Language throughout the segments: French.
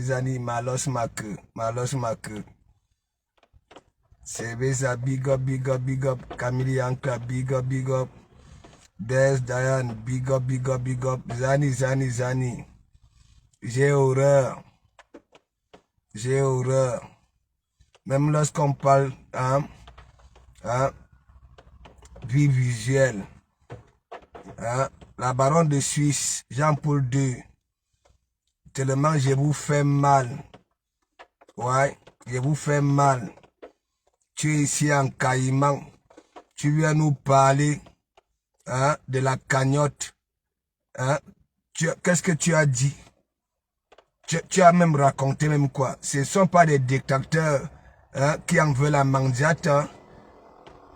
Zani, Malos Maque. Sebeza, big up. Camille Ankla, big up. Des, Diane, big up. Zani. J'ai horreur. Même lorsqu'on parle, vie visuelle, la baronne de Suisse, Jean-Paul II, tellement je vous fais mal. Ouais, je vous fais mal. Tu es ici en Caïman. Tu viens nous parler de la cagnotte. Qu'est-ce que tu as dit? Tu as même raconté même quoi? Ce ne sont pas des dictateurs qui en veulent la mangiata.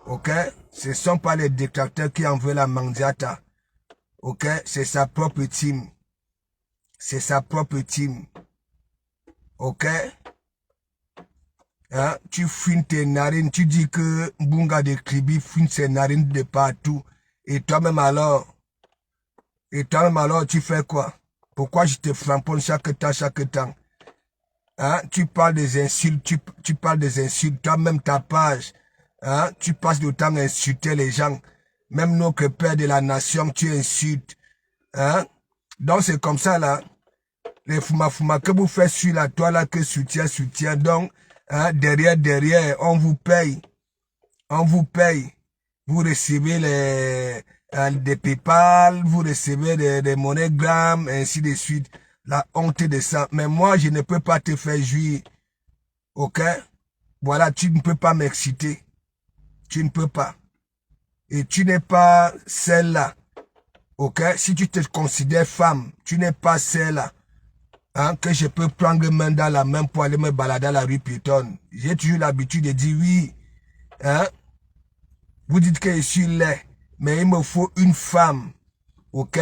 Ok? Ce ne sont pas les dictateurs qui en veulent la mangiata. Ok? C'est sa propre team. Ok? Tu fumes tes narines. Tu dis que Mbunga de Kribi fume ses narines de partout. Et toi-même alors, tu fais quoi? Pourquoi je te framponne chaque temps? Tu parles des insultes, tu parles des insultes. Toi-même, ta page, tu passes le temps à insulter les gens. Même notre père de la nation, tu insultes. Donc, c'est comme ça, là. Les fuma que vous faites sur la toile, là, que soutien. Donc, derrière, on vous paye. Vous recevez des PayPal, vous recevez des MoneyGram, ainsi de suite. La honte de ça. Mais moi, je ne peux pas te faire jouir. Ok? Voilà, tu ne peux pas m'exciter. Tu ne peux pas. Et tu n'es pas celle-là. Ok? Si tu te considères femme, tu n'es pas celle-là. Que je peux prendre main dans la main pour aller me balader dans la rue piétonne. J'ai toujours l'habitude de dire oui. Vous dites que je suis laid. Mais il me faut une femme. Ok?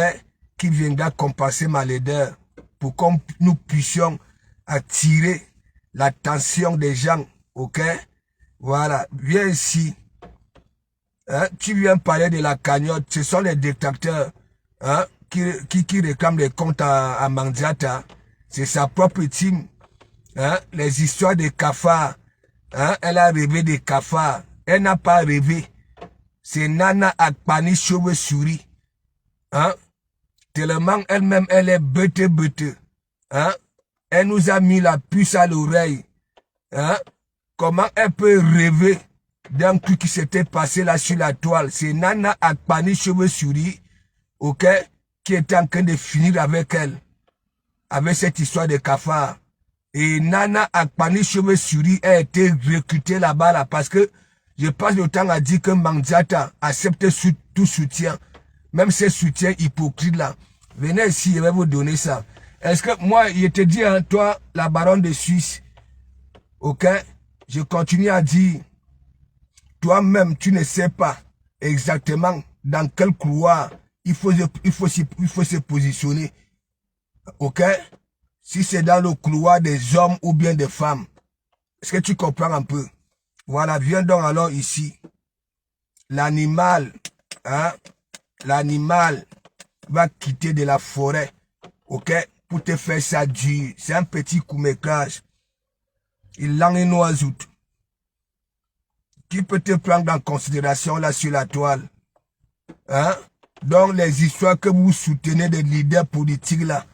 Qui viendra compenser ma laideur. Pour que nous puissions attirer l'attention des gens. Ok? Voilà. Viens ici. Tu viens parler de la cagnotte. Ce sont les dictateurs qui réclament les comptes à Mandiata. C'est sa propre team. Les histoires des cafards. Elle a rêvé des cafards. Elle n'a pas rêvé. C'est Nana Akpani cheveux souris. Tellement elle-même, elle est bête. Elle nous a mis la puce à l'oreille. Comment elle peut rêver d'un truc qui s'était passé là sur la toile? C'est Nana Akpani cheveux souris, ok, qui était en train de finir avec elle. Avec cette histoire de cafard. Et Nana Akpani cheveux souris a été recrutée là-bas là, parce que je passe le temps à dire que Mandiata accepte tout soutien. Même ces soutiens hypocrites là. Venez ici, je vais vous donner ça. Est-ce que moi, je te dis, toi, la baronne de Suisse, ok, je continue à dire, toi-même, tu ne sais pas exactement dans quel couloir il faut se positionner. Ok? Si c'est dans le couloir des hommes ou bien des femmes. Est-ce que tu comprends un peu? Voilà, viens donc alors ici. L'animal, l'animal va quitter de la forêt, ok, pour te faire ça dur. C'est un petit court-métrage. Il en est noisout. Qui peut te prendre en considération là sur la toile? Donc les histoires que vous soutenez des leaders politiques là,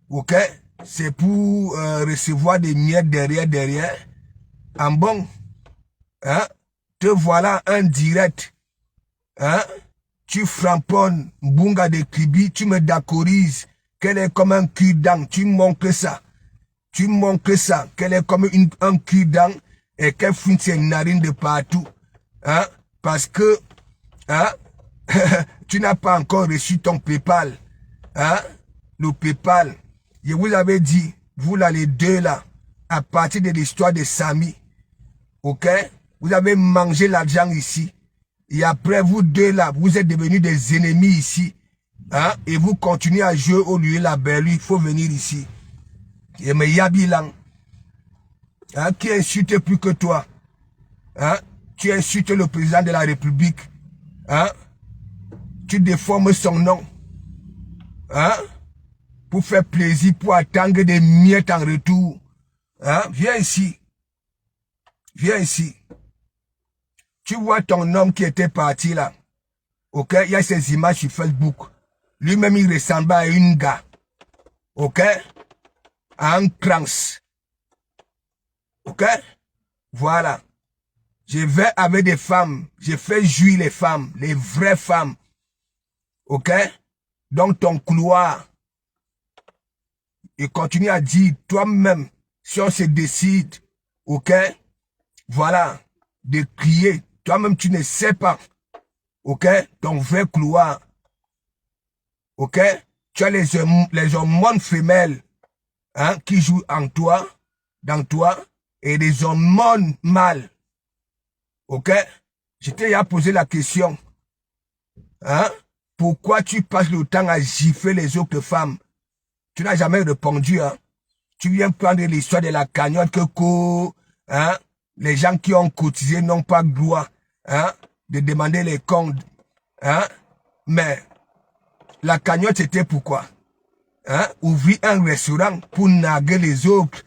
ok, c'est pour recevoir des miettes derrière. En bon, te voilà un direct, tu framponnes Mbunga de Kribi, tu me d'acorises qu'elle est comme un cul-dent, tu montres ça, qu'elle est comme un cul-dent et qu'elle fume ses narines de partout, parce que tu n'as pas encore reçu ton PayPal, le PayPal. Je vous avais dit, vous là les deux là, à partir de l'histoire de Samy, ok, vous avez mangé l'argent ici. Et après, vous deux là, vous êtes devenus des ennemis ici. Et vous continuez à jouer au lieu la belle. Il faut venir ici. Et mais Yabilan, qui insulte plus que toi. Tu insultes le président de la République. Tu déformes son nom. pour faire plaisir, pour attendre des miettes en retour. Hein? Viens ici. Viens ici. Tu vois ton homme qui était parti là. Ok? Il y a ces images sur Facebook. Lui-même, il ressemble à une gars. Ok? À un crans. Ok? Voilà. Je vais avec des femmes. Je fais jouir les femmes. Les vraies femmes. Ok? Donc ton couloir. Et continue à dire toi-même, si on se décide, ok? Voilà. De crier. Toi-même, tu ne sais pas. Ok? Ton vrai couloir. Ok? Tu as les hormones femelles, hein, qui jouent en toi, dans toi, et les hormones mâles. Ok? Je t'ai déjà posé la question. Hein? Pourquoi tu passes le temps à gifler les autres femmes? Tu n'as jamais répondu, hein? Tu viens prendre l'histoire de la cagnotte hein? Les gens qui ont cotisé n'ont pas droit, hein, de demander les comptes, hein? Mais la cagnotte, c'était pourquoi? Hein? Ouvrir un restaurant pour narguer les autres,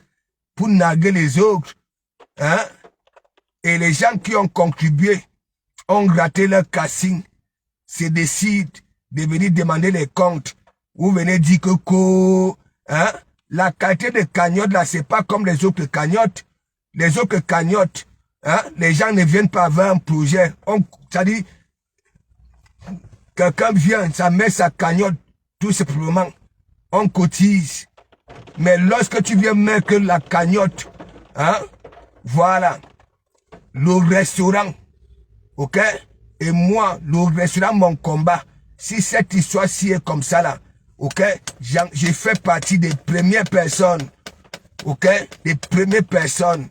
hein? Et les gens qui ont contribué ont raté leur casting, se décident de venir demander les comptes. Vous venez dire que hein? La qualité de cagnotte là, c'est pas comme les autres cagnottes. Les autres cagnottes, hein? Les gens ne viennent pas avoir un projet. Ça dit, quelqu'un vient, ça met sa cagnotte, tout simplement. On cotise. Mais lorsque tu viens mettre la cagnotte, hein? Voilà. Le restaurant, ok? Et moi, le restaurant, mon combat, si cette histoire-ci est comme ça là, ok? J'ai fait partie des premières personnes, ok? Des premières personnes.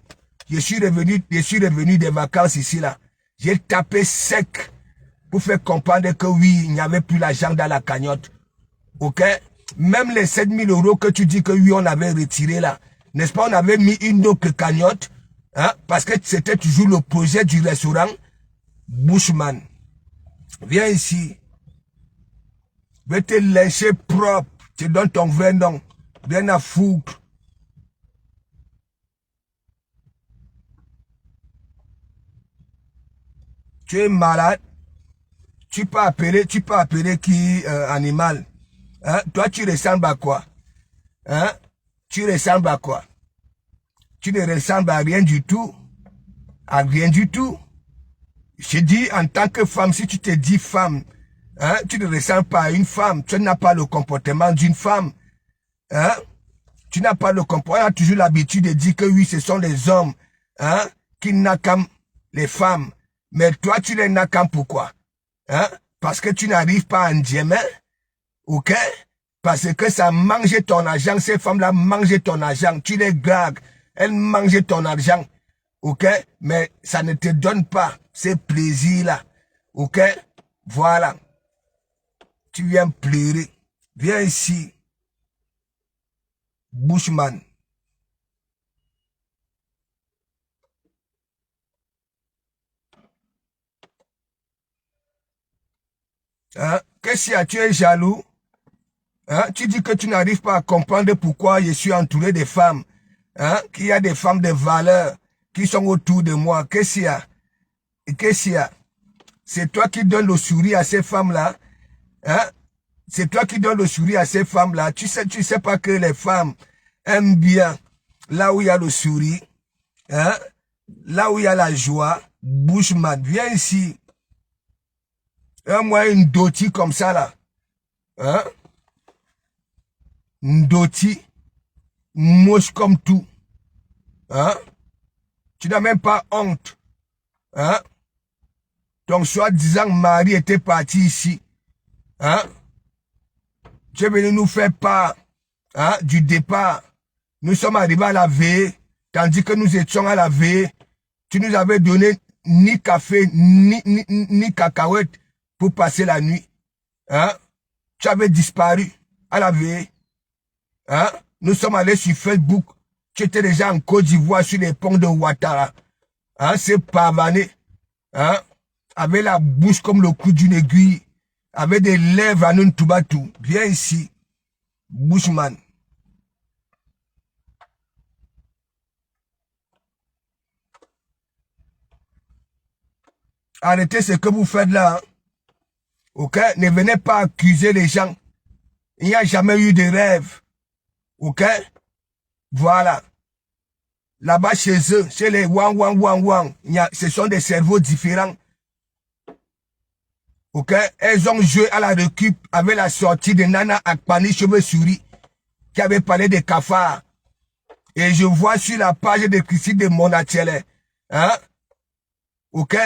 Je suis revenu des vacances ici là. J'ai tapé sec pour faire comprendre que oui, il n'y avait plus l'argent dans la cagnotte, ok? Même les 7 000 € que tu dis que oui, on avait retiré là, n'est-ce pas? On avait mis une autre cagnotte, hein? Parce que c'était toujours le projet du restaurant Bushman. Viens ici. Je vais te lyncher propre. Tu donnes ton vrai nom. Viens à foutre. Tu es malade. Tu peux appeler qui animal. Hein? Toi, tu ressembles à quoi? Hein? Tu ressembles à quoi? Tu ne ressembles à rien du tout. À rien du tout. Je dis, en tant que femme, si tu te dis femme, hein, tu ne ressembles pas à une femme. Tu n'as pas le comportement d'une femme. Hein? Tu n'as pas le comportement. On a toujours l'habitude de dire que oui, ce sont les hommes, hein, qui n'accament les femmes. Mais toi, tu les n'accames pourquoi? Hein? Parce que tu n'arrives pas à en diamant. Ok? Parce que ça mange ton argent. Ces femmes-là mangent ton argent. Tu les dragues. Elles mangent ton argent. Ok? Mais ça ne te donne pas ces plaisirs-là. Ok? Voilà. Tu viens pleurer. Viens ici. Bushman. Hein? Qu'est-ce qu'il y a? Tu es jaloux? Hein? Tu dis que tu n'arrives pas à comprendre pourquoi je suis entouré de femmes. Hein? Qu'il y a des femmes de valeur qui sont autour de moi. Qu'est-ce qu'il y a? Qu'est-ce qu'il y a? C'est toi qui donnes le sourire à ces femmes-là. Hein? C'est toi qui donnes le sourire à ces femmes-là. Tu sais pas que les femmes aiment bien là où il y a le sourire. Hein? Là où il y a la joie. Bushman, viens ici. Moi, une doti comme ça, là. Hein? Une doti. Moche comme tout. Hein? Tu n'as même pas honte. Hein? Ton soi-disant mari était parti ici. Hein? Tu es venu nous faire part, hein, du départ. Nous sommes arrivés à la veille, tandis que nous étions à la veille. Tu nous avais donné ni café, ni cacahuètes pour passer la nuit. Hein? Tu avais disparu à la veille. Hein? Nous sommes allés sur Facebook. Tu étais déjà en Côte d'Ivoire sur les ponts de Ouattara. Hein? C'est pavané. Hein? Avec la bouche comme le clou d'une aiguille. Avec des lèvres à nous tout. Viens ici. Bushman. Arrêtez ce que vous faites là. Hein. Ok? Ne venez pas accuser les gens. Il n'y a jamais eu de rêve. Ok? Voilà. Là-bas chez eux, chez les wang, ce sont des cerveaux différents. Ok? Elles ont joué à la récup avec la sortie de Nana Akpani Cheveux Souris qui avait parlé des cafards. Et je vois sur la page de Christine de Monatiele. Hein? Ok?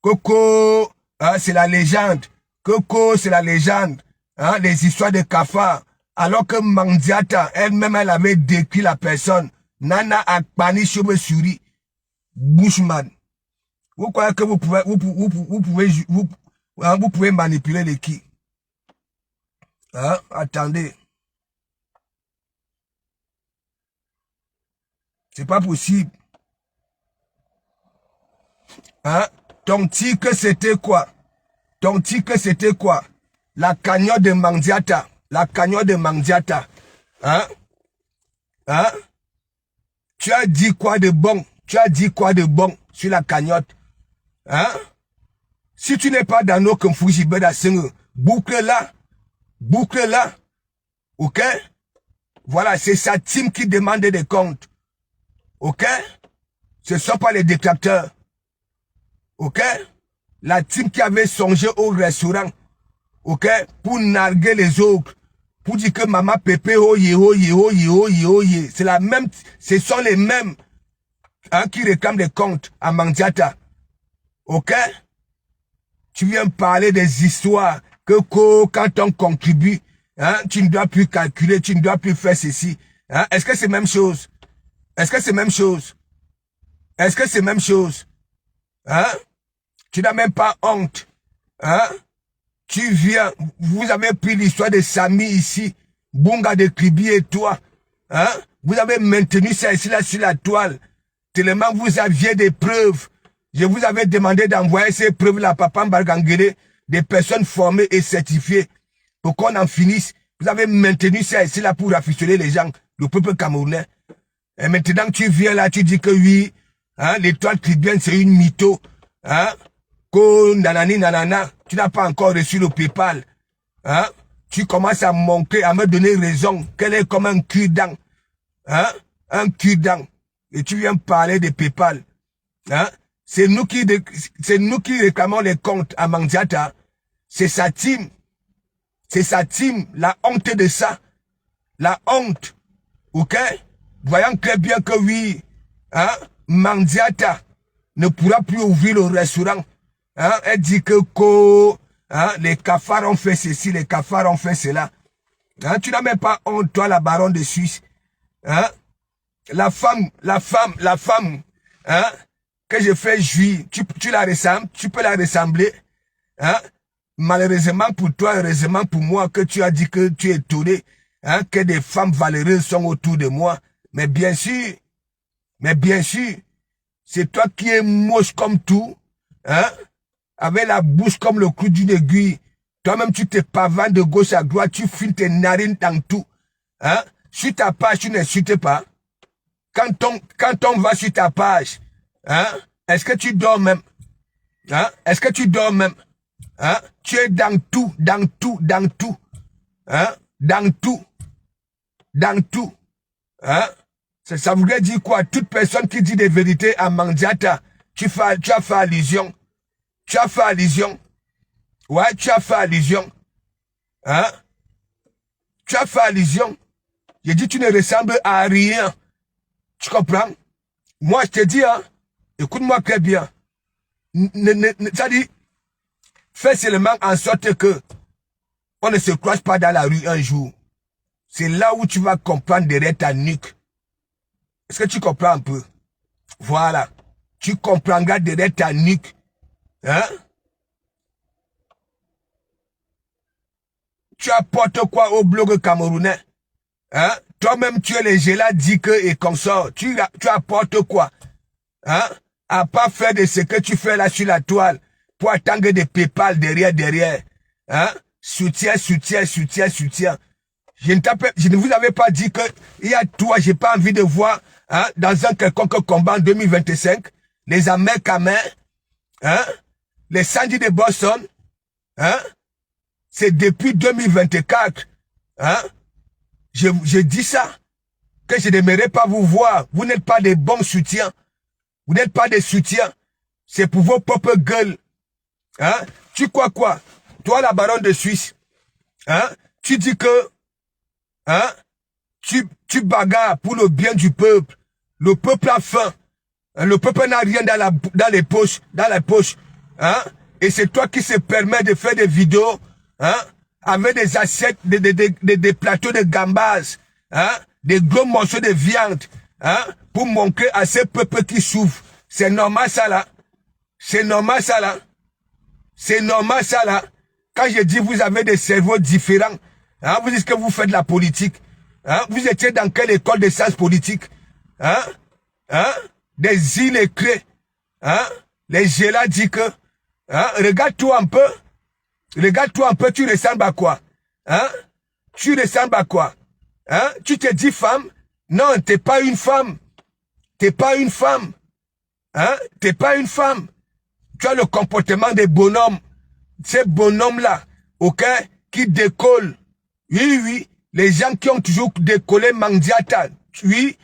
Coco, hein, c'est la légende. Coco, c'est la légende. Hein, les histoires de cafards. Alors que Mandiata, elle-même, elle avait décrit la personne. Nana Akpani Cheveux Souris. Bushman. Vous croyez que vous pouvez manipuler les qui? Hein? Attendez. C'est pas possible. Hein? Ton tic, c'était quoi? Ton tic, c'était quoi? La cagnotte de Mandiata. La cagnotte de Mandiata. Hein? Hein? Tu as dit quoi de bon? Tu as dit quoi de bon sur la cagnotte? Hein? Si tu n'es pas dans nos Kumfujibeda Senghe, boucle là. Boucle là. Ok? Voilà, c'est sa team qui demande des comptes. Ok? Ce ne sont pas les détracteurs. Ok? La team qui avait songé au restaurant. Ok? Pour narguer les autres. Pour dire que maman Pépé, oye. C'est la même, ce sont les mêmes hein, qui réclament des comptes à Mandiata. Ok? Tu viens parler des histoires que quand on contribue, hein, tu ne dois plus calculer, tu ne dois plus faire ceci. Hein? Est-ce que c'est même chose? Est-ce que c'est même chose? Est-ce que c'est même chose? Hein? Tu n'as même pas honte. Hein? Tu viens, vous avez pris l'histoire de Samy ici, Bunga de Kribi et toi. Hein? Vous avez maintenu ça ici là sur la toile. Tellement vous aviez des preuves. Je vous avais demandé d'envoyer ces preuves-là à Papa Mbargangere, des personnes formées et certifiées, pour qu'on en finisse. Vous avez maintenu ça ici là pour afficher les gens, le peuple camerounais. Et maintenant tu viens là, tu dis que oui, hein, l'étoile tribienne c'est une mytho. Hein? Ko nanani nanana, tu n'as pas encore reçu le PayPal. Hein? Tu commences à manquer, à me donner raison qu'elle est comme un cul-dent. Hein? Un cul-dent. Et tu viens parler de PayPal. Hein? C'est nous qui réclamons les comptes à Mandiata. C'est sa team. C'est sa team. La honte de ça. La honte. Ok? Voyons très bien que oui, hein? Mandiata ne pourra plus ouvrir le restaurant. Hein? Elle dit que hein? Les cafards ont fait ceci, les cafards ont fait cela. Hein? Tu n'as même pas honte, toi, la baronne de Suisse. Hein? La femme, hein? Que je fais jouir, tu la ressembles, tu peux la ressembler. Hein? Malheureusement pour toi, heureusement pour moi, que tu as dit que tu es étonné, hein? Que des femmes valeureuses sont autour de moi. Mais bien sûr, c'est toi qui es moche comme tout, hein? Avec la bouche comme le clou d'une aiguille. Toi-même, tu te pavanes de gauche à droite, tu files tes narines dans tout. Hein? Sur ta page, tu n'insultes pas. Quand on va sur ta page, hein? Est-ce que tu dors même? Hein? Est-ce que tu dors même? Hein? Tu es dans tout. Hein? Dans tout. Hein? Ça voudrait dire quoi? Toute personne qui dit des vérités à Mandiata, tu as fait allusion. Tu as fait allusion. Ouais, tu as fait allusion. Hein? Tu as fait allusion. J'ai dit tu ne ressembles à rien. Tu comprends? Moi, je te dis, hein, écoute-moi très bien. Ça dit, fais seulement en sorte que on ne se croise pas dans la rue un jour. C'est là où tu vas comprendre derrière ta nuque. Est-ce que tu comprends un peu? Voilà. Tu comprendras derrière ta nuque. Hein? Tu apportes quoi au blog camerounais? Hein? Toi-même, tu es les Géla Dike et consort. Tu apportes quoi? Hein? À part faire de ce que tu fais là sur la toile pour attendre des PayPal derrière. Hein? Soutien. Je ne vous avais pas dit que il y a toi, j'ai pas envie de voir hein, dans un quelconque combat en 2025, les Américains, hein, les Sandy de Boston, hein, c'est depuis 2024, hein, je dis ça, que je n'aimerais pas vous voir. Vous n'êtes pas des bons soutiens. Vous n'êtes pas des soutiens. C'est pour vos propres gueules. Hein? Tu crois quoi? Toi, la baronne de Suisse, hein? Tu dis que hein? Tu bagarres pour le bien du peuple. Le peuple a faim. Le peuple n'a rien dans les poches. Hein? Et c'est toi qui se permets de faire des vidéos hein? Avec des assiettes, des plateaux de gambas, hein? Des gros morceaux de viande hein? Pour montrer à ces peuples qui souffrent. C'est normal ça là. C'est normal ça là. C'est normal ça là. Quand je dis vous avez des cerveaux différents, hein? Vous dites que vous faites de la politique. Hein? Vous étiez dans quelle école de sciences politiques? Hein? Hein? Des îles écrées. Hein? Les Gélas disent que hein? Regarde-toi un peu. Regarde-toi un peu, tu ressembles à quoi? Hein? Tu ressembles à quoi? Hein? Tu te dis femme? Non, t'es pas une femme. T'es pas une femme. Hein? T'es pas une femme. Tu as le comportement des bonhommes. Ces bonhommes-là, ok? Qui décollent. Oui, oui. Les gens qui ont toujours décollé Mandiata. Oui.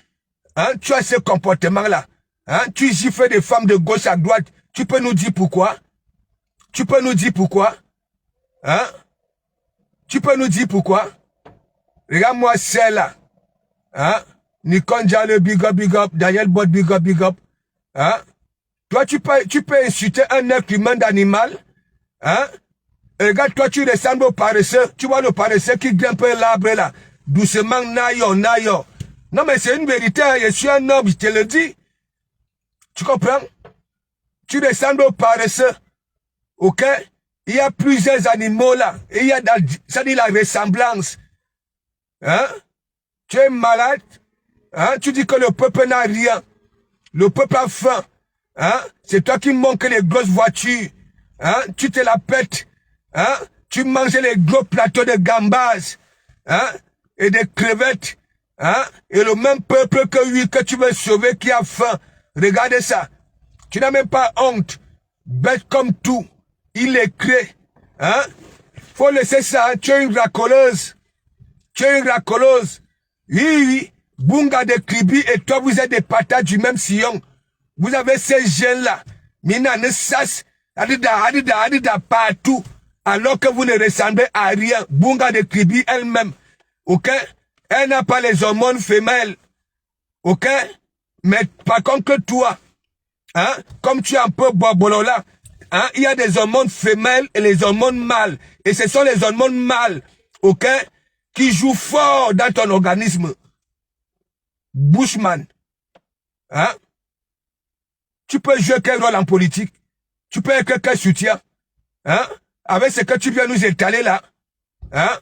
Hein? Tu as ce comportement-là. Hein? Tu gifles des femmes de gauche à droite. Tu peux nous dire pourquoi? Tu peux nous dire pourquoi? Hein? Tu peux nous dire pourquoi? Regarde-moi celle-là. Hein? Nikon Diallo, big up. Daniel Bot, big up. Hein? Toi, tu peux insulter un être humain d'animal. Hein? Regarde, toi, tu ressembles au paresseux. Tu vois le paresseux qui grimpe l'arbre là. Doucement, nayo. Non, mais c'est une vérité. Hein? Je suis un homme, je te le dis. Tu comprends? Tu ressembles au paresseux. Ok? Il y a plusieurs animaux là. Et il y a, ça dit la ressemblance. Hein? Tu es malade. Hein? Tu dis que le peuple n'a rien. Le peuple a faim. Hein? C'est toi qui manques les grosses voitures. Hein? Tu te la pètes. Hein? Tu manges les gros plateaux de gambas. Hein? Et des crevettes. Hein? Et le même peuple que tu veux sauver qui a faim. Regardez ça. Tu n'as même pas honte. Bête comme tout. Il est créé. Hein? Faut laisser ça. Hein? Tu es une racoleuse. Oui. Bunga de Kribi et toi, vous êtes des patates du même sillon. Vous avez ces gènes-là. Mina ne sas. Adida partout. Alors que vous ne ressemblez à rien. Bunga de Kribi elle-même. Ok? Elle n'a pas les hormones femelles. Ok? Mais par contre toi, hein? Comme tu es un peu bobolola, hein? Il y a des hormones femelles et les hormones mâles. Et ce sont les hormones mâles. Ok? Qui jouent fort dans ton organisme. Bushman. Hein? Tu peux jouer quel rôle en politique? Tu peux être quel soutien? Hein? Avec ce que tu viens nous étaler là, hein?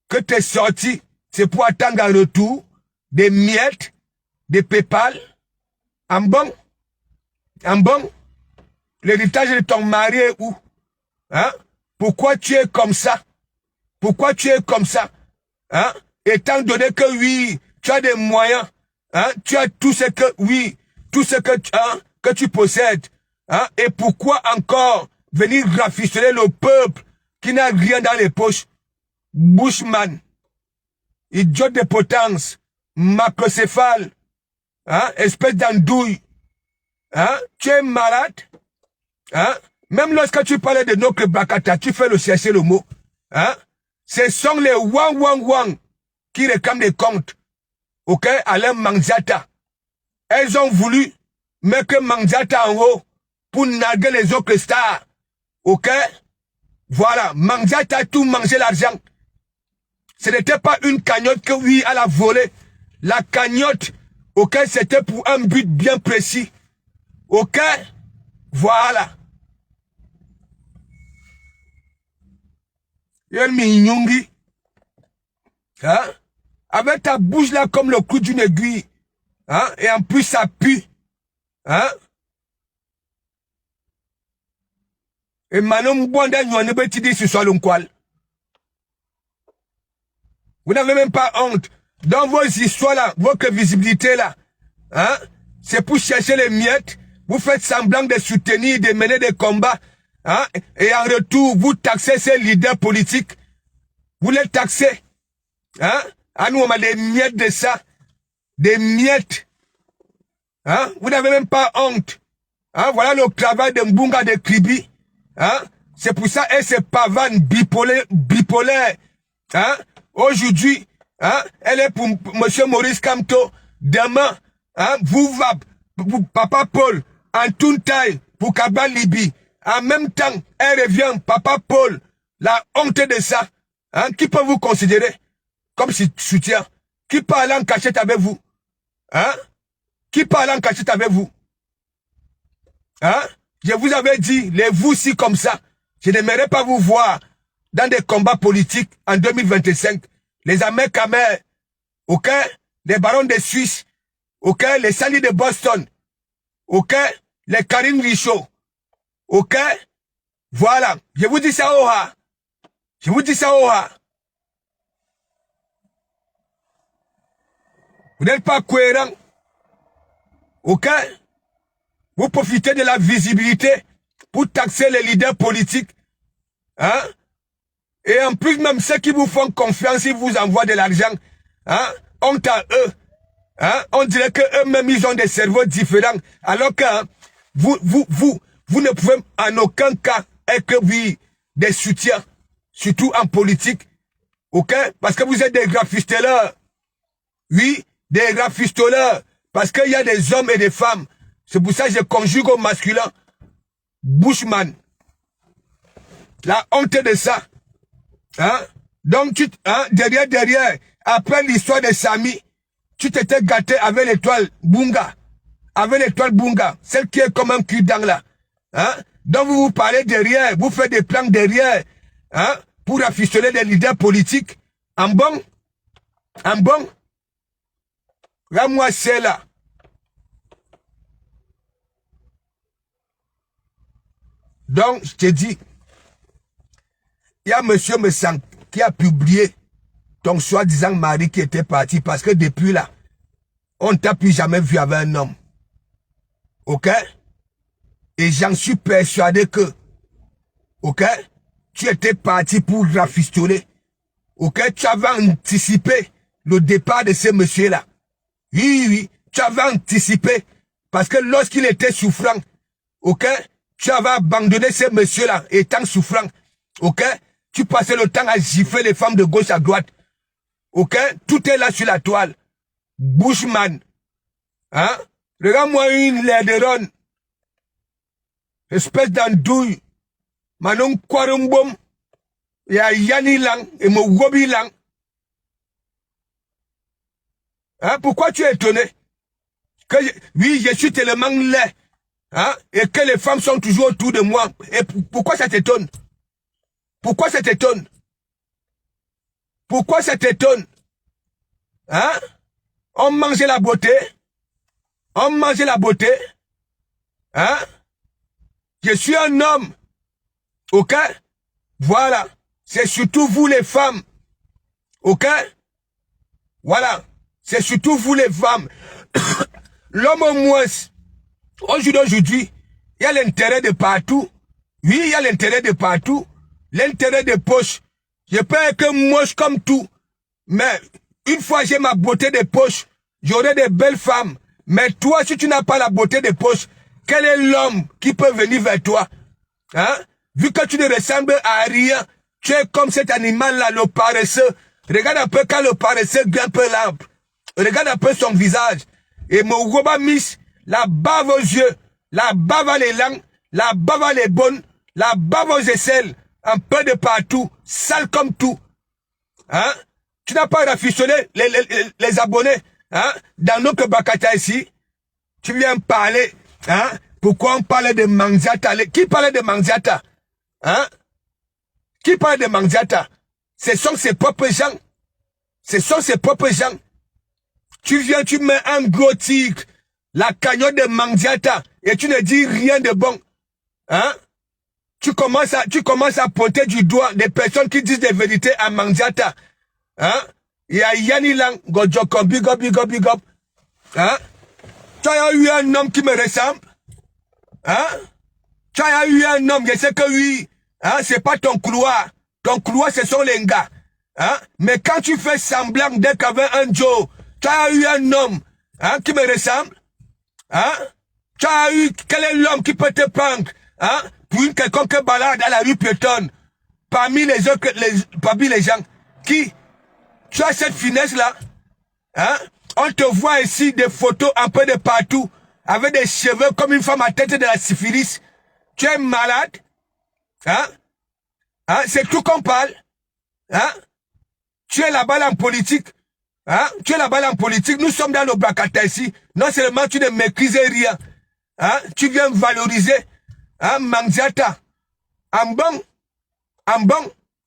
Que t'es sorti, c'est pour attendre en retour des miettes, des pépales. En bon? L'héritage de ton mari est où? Hein? Pourquoi tu es comme ça? Hein? Étant donné que oui, tu as des moyens, hein? Tu as tout ce que tu possèdes, hein? Et pourquoi encore venir rafistoler le peuple qui n'a rien dans les poches? Bushman, idiot de potence, macrocéphale, hein? Espèce d'andouille, hein? Tu es malade, hein? Même lorsque tu parlais de notre Bakata, tu fais chercher le mot, hein? Ce sont les wang qui réclament des comptes. Ok? Alain Mandiata. Elles ont voulu mettre Mandiata en haut pour narguer les autres stars. Ok? Voilà. Mandiata a tout mangé l'argent. Ce n'était pas une cagnotte que oui, elle a volé. La cagnotte, ok, c'était pour un but bien précis. Ok? Voilà. Yelmi hein? Avec ta bouche là comme le clou d'une aiguille. Hein? Et en plus ça pue. Hein? Et Manon Bonda n'y en a pas dit ce soit l'onqual. Vous n'avez même pas honte. Dans vos histoires là, votre visibilité là, hein, c'est pour chercher les miettes. Vous faites semblant de soutenir, de mener des combats, hein, et en retour, vous taxez ces leaders politiques. Vous les taxez, hein. À nous, on a des miettes de ça. Des miettes. Hein? Vous n'avez même pas honte. Hein? Voilà le travail de Mbunga de Kribi. Hein? C'est pour ça, elle se pavane bipolaire. Hein? Aujourd'hui, hein? Elle est pour M. Maurice Kamto. Demain, hein? Vous, Papa Paul, en Tountaï, pour Kabal Libi. En même temps, elle revient, Papa Paul, la honte de ça. Hein? Qui peut vous considérer comme soutien? Qui parle en cachette avec vous? Hein? Qui parle en cachette avec vous? Hein? Je vous avais dit, les vous-ci comme ça, je n'aimerais pas vous voir dans des combats politiques en 2025. Les Américains, ok? Les barons de Suisse, ok? Les Sally de Boston, ok? Les Karine Richaud, ok? Voilà. Je vous dis ça, Oha. Je vous dis ça, Oha. Vous n'êtes pas cohérent. Ok? Vous profitez de la visibilité pour taxer les leaders politiques. Hein? Et en plus, même ceux qui vous font confiance, ils vous envoient de l'argent. Hein? Honte à eux. Hein? On dirait qu'eux-mêmes, ils ont des cerveaux différents. Alors que hein, vous ne pouvez en aucun cas être des soutiens. Surtout en politique. Ok? Parce que vous êtes des graffistoleurs. Oui, des graffistoleurs. Parce qu'il y a des hommes et des femmes. C'est pour ça que je conjugue au masculin. Bushman. La honte de ça. Hein? Donc, derrière, après l'histoire de Sami, tu t'étais gâté avec l'étoile Bunga. Avec l'étoile Bunga. Celle qui est comme un cul-dent là. Hein? Donc, vous parlez derrière. Vous faites des plans derrière. Hein? Pour afficher des leaders politiques. En bon? En bon? Là-moi, c'est là. Donc, je te dis, il y a monsieur Messang qui a publié ton soi-disant mari qui était parti parce que depuis là, on ne t'a plus jamais vu avec un homme. Ok? Et j'en suis persuadé que, ok? Tu étais parti pour rafistoler. Ok? Tu avais anticipé le départ de ce monsieur-là. Oui, tu avais anticipé. Parce que lorsqu'il était souffrant, ok? Tu avais abandonné ce monsieur-là, étant souffrant. Ok? Tu passais le temps à gifler les femmes de gauche à droite. Ok? Tout est là sur la toile. Bushman. Hein? Regarde-moi une Lederon. Espèce d'andouille. Manon Kwarumbom. Il y a Yani Lang et Mogobi Lang. Hein? Pourquoi tu es étonné? Oui, je suis tellement laid. Hein? Et que les femmes sont toujours autour de moi. Et pourquoi ça t'étonne? Pourquoi ça t'étonne? Pourquoi ça t'étonne? Hein? On mangeait la beauté. On mangeait la beauté. Hein? Je suis un homme. Ok? Voilà. C'est surtout vous les femmes. Ok? Voilà. C'est surtout vous les femmes. L'homme au moins, aujourd'hui, il y a l'intérêt de partout. Oui, il y a l'intérêt de partout. L'intérêt de poche. Je peux être moche comme tout. Mais une fois j'ai ma beauté de poche, j'aurai des belles femmes. Mais toi, si tu n'as pas la beauté de poche, quel est l'homme qui peut venir vers toi? Hein? Vu que tu ne ressembles à rien, tu es comme cet animal-là, le paresseux. Regarde un peu quand le paresseux grimpe l'arbre. Regarde un peu son visage. Et mon roba miss, la bave aux yeux, la bave à les langues, la bave à les bonnes, la bave aux aisselles, un peu de partout, sale comme tout. Hein? Tu n'as pas raffichonné les abonnés, hein? Dans notre Bakata ici, tu viens parler, hein? Pourquoi on parle de Manziata? Qui parle de Manziata? Hein? Qui parle de Manziata? Ce sont ses propres gens. Ce sont ses propres gens. Tu viens, tu mets un gros tigre, la cagnotte de Manziata, et tu ne dis rien de bon. Hein? Tu commences à pointer du doigt des personnes qui disent des vérités à Manziata. Hein? Il y a Yanni Lang, Godjoko, big up, big up, big up. Hein? Tu as eu un homme qui me ressemble? Hein? Tu as eu un homme, je sais que oui. Hein? C'est pas ton couloir. Ton couloir, ce sont les gars. Hein? Mais quand tu fais semblant d'être avec un Joe, tu as eu un homme hein, qui me ressemble? Hein? Tu as eu, quel est l'homme qui peut te prendre hein, pour une quelconque balade à la rue piétonne parmi les autres, parmi les gens qui, tu as cette finesse-là? Hein? On te voit ici des photos un peu de partout, avec des cheveux comme une femme à tête de la syphilis. Tu es malade? Hein? Hein? C'est tout qu'on parle? Hein? Tu es là-bas en politique? Hein? Tu es là-bas en politique? Nous sommes dans le Bracata ici. Non seulement tu ne maîtrises rien. Hein? Tu viens valoriser hein, Mandiata. En bon,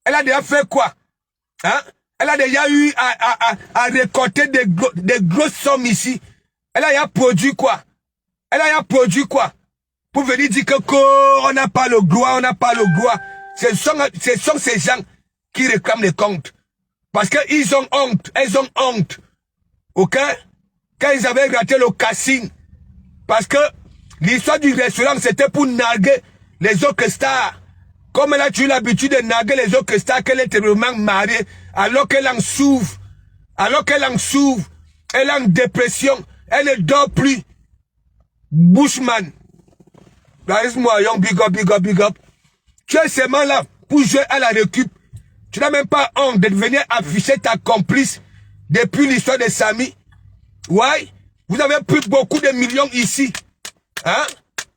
elle a déjà fait quoi? Hein? Elle a déjà eu à récolter des grosses sommes ici. Elle a déjà produit quoi? Elle a déjà produit quoi? Pour venir dire que on n'a pas le droit, on n'a pas le droit. Ce sont ces gens qui réclament les comptes. Parce qu'ils ont honte, elles ont honte. Ok? Quand ils avaient raté le casting. Parce que l'histoire du restaurant, c'était pour narguer les autres stars. Comme elle a eu l'habitude de narguer les autres stars, qu'elle était vraiment mariée, alors qu'elle en souffre. Alors qu'elle en souffre. Elle est en dépression. Elle ne dort plus. Bushman. Laisse-moi, young, big up, big up, big up. Tu es seulement là pour jouer à la récup. Tu n'as même pas honte de venir afficher ta complice depuis l'histoire de Samy. Ouais. Vous avez pris beaucoup de millions ici. Hein?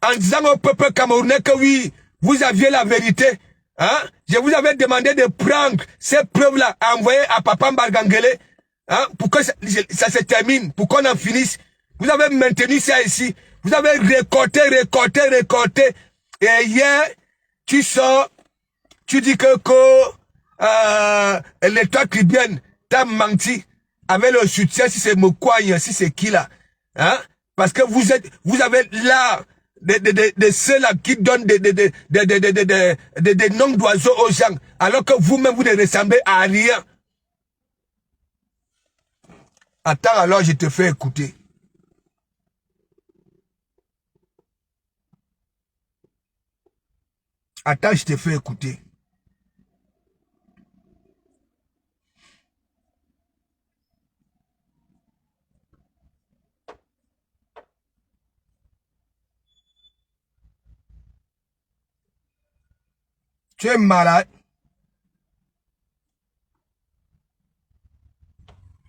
En disant au peuple camerounais que oui, vous aviez la vérité. Hein? Je vous avais demandé de prendre ces preuves-là, à envoyer à Papa Mbargangele, hein? Pour que ça se termine, pour qu'on en finisse. Vous avez maintenu ça ici. Vous avez récolté. Et hier, tu sors, tu dis que l'État libyen t'a menti avec le soutien, si c'est Moukouagne, si c'est qui là. Hein? Parce que vous avez l'art de ceux-là qui donnent des noms d'oiseaux aux gens, alors que vous-même, vous ne ressemblez à rien. Attends, alors je te fais écouter. Attends, je te fais écouter. Tu es malade.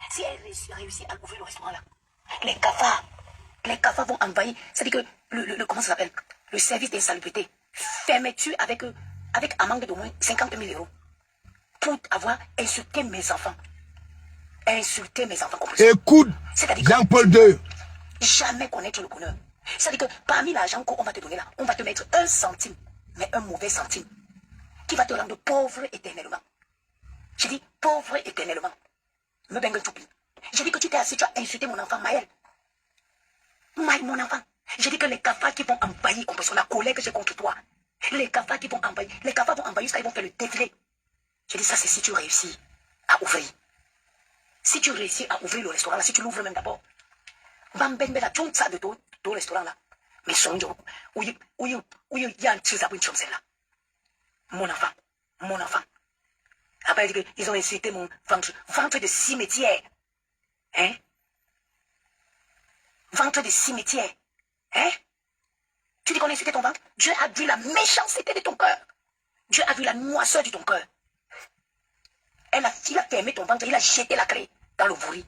Si elle réussit à ouvrir le restaurant là, les cafards vont envahir. C'est-à-dire que comment ça s'appelle? Le service d'insalubrité. Fermeture avec amende d'au moins 50 000 € pour avoir insulté mes enfants. Écoute, Jean-Paul II. Jamais connaître le bonheur. C'est-à-dire que parmi l'argent qu'on va te donner là, on va te mettre 1 centime, mais un mauvais centime, qui va te rendre pauvre éternellement. J'ai dit pauvre éternellement. Me bengue tout. J'ai dit que tu t'es assis, tu as insulté mon enfant Maël. Mon enfant. J'ai dit que les cafards qui vont envahir, comprenez la colère que j'ai contre toi. Les cafards qui vont envahir. Les cafards vont envahir jusqu'à ils vont faire le défilé. J'ai dit ça c'est si tu réussis à ouvrir. Si tu réussis à ouvrir le restaurant là, si tu l'ouvres même d'abord. Bambembe la tout ça de ton restaurant là. Mais son jour, où il y a un petit abri comme celle-là. Mon enfant. Après, ils ont insulté mon ventre de cimetière. Hein? Ventre de cimetière. Hein? Tu dis qu'on a insulté ton ventre? Dieu a vu la méchanceté de ton cœur. Dieu a vu la noisseur de ton cœur. Il a fermé ton ventre, il a jeté la clé dans le bourri.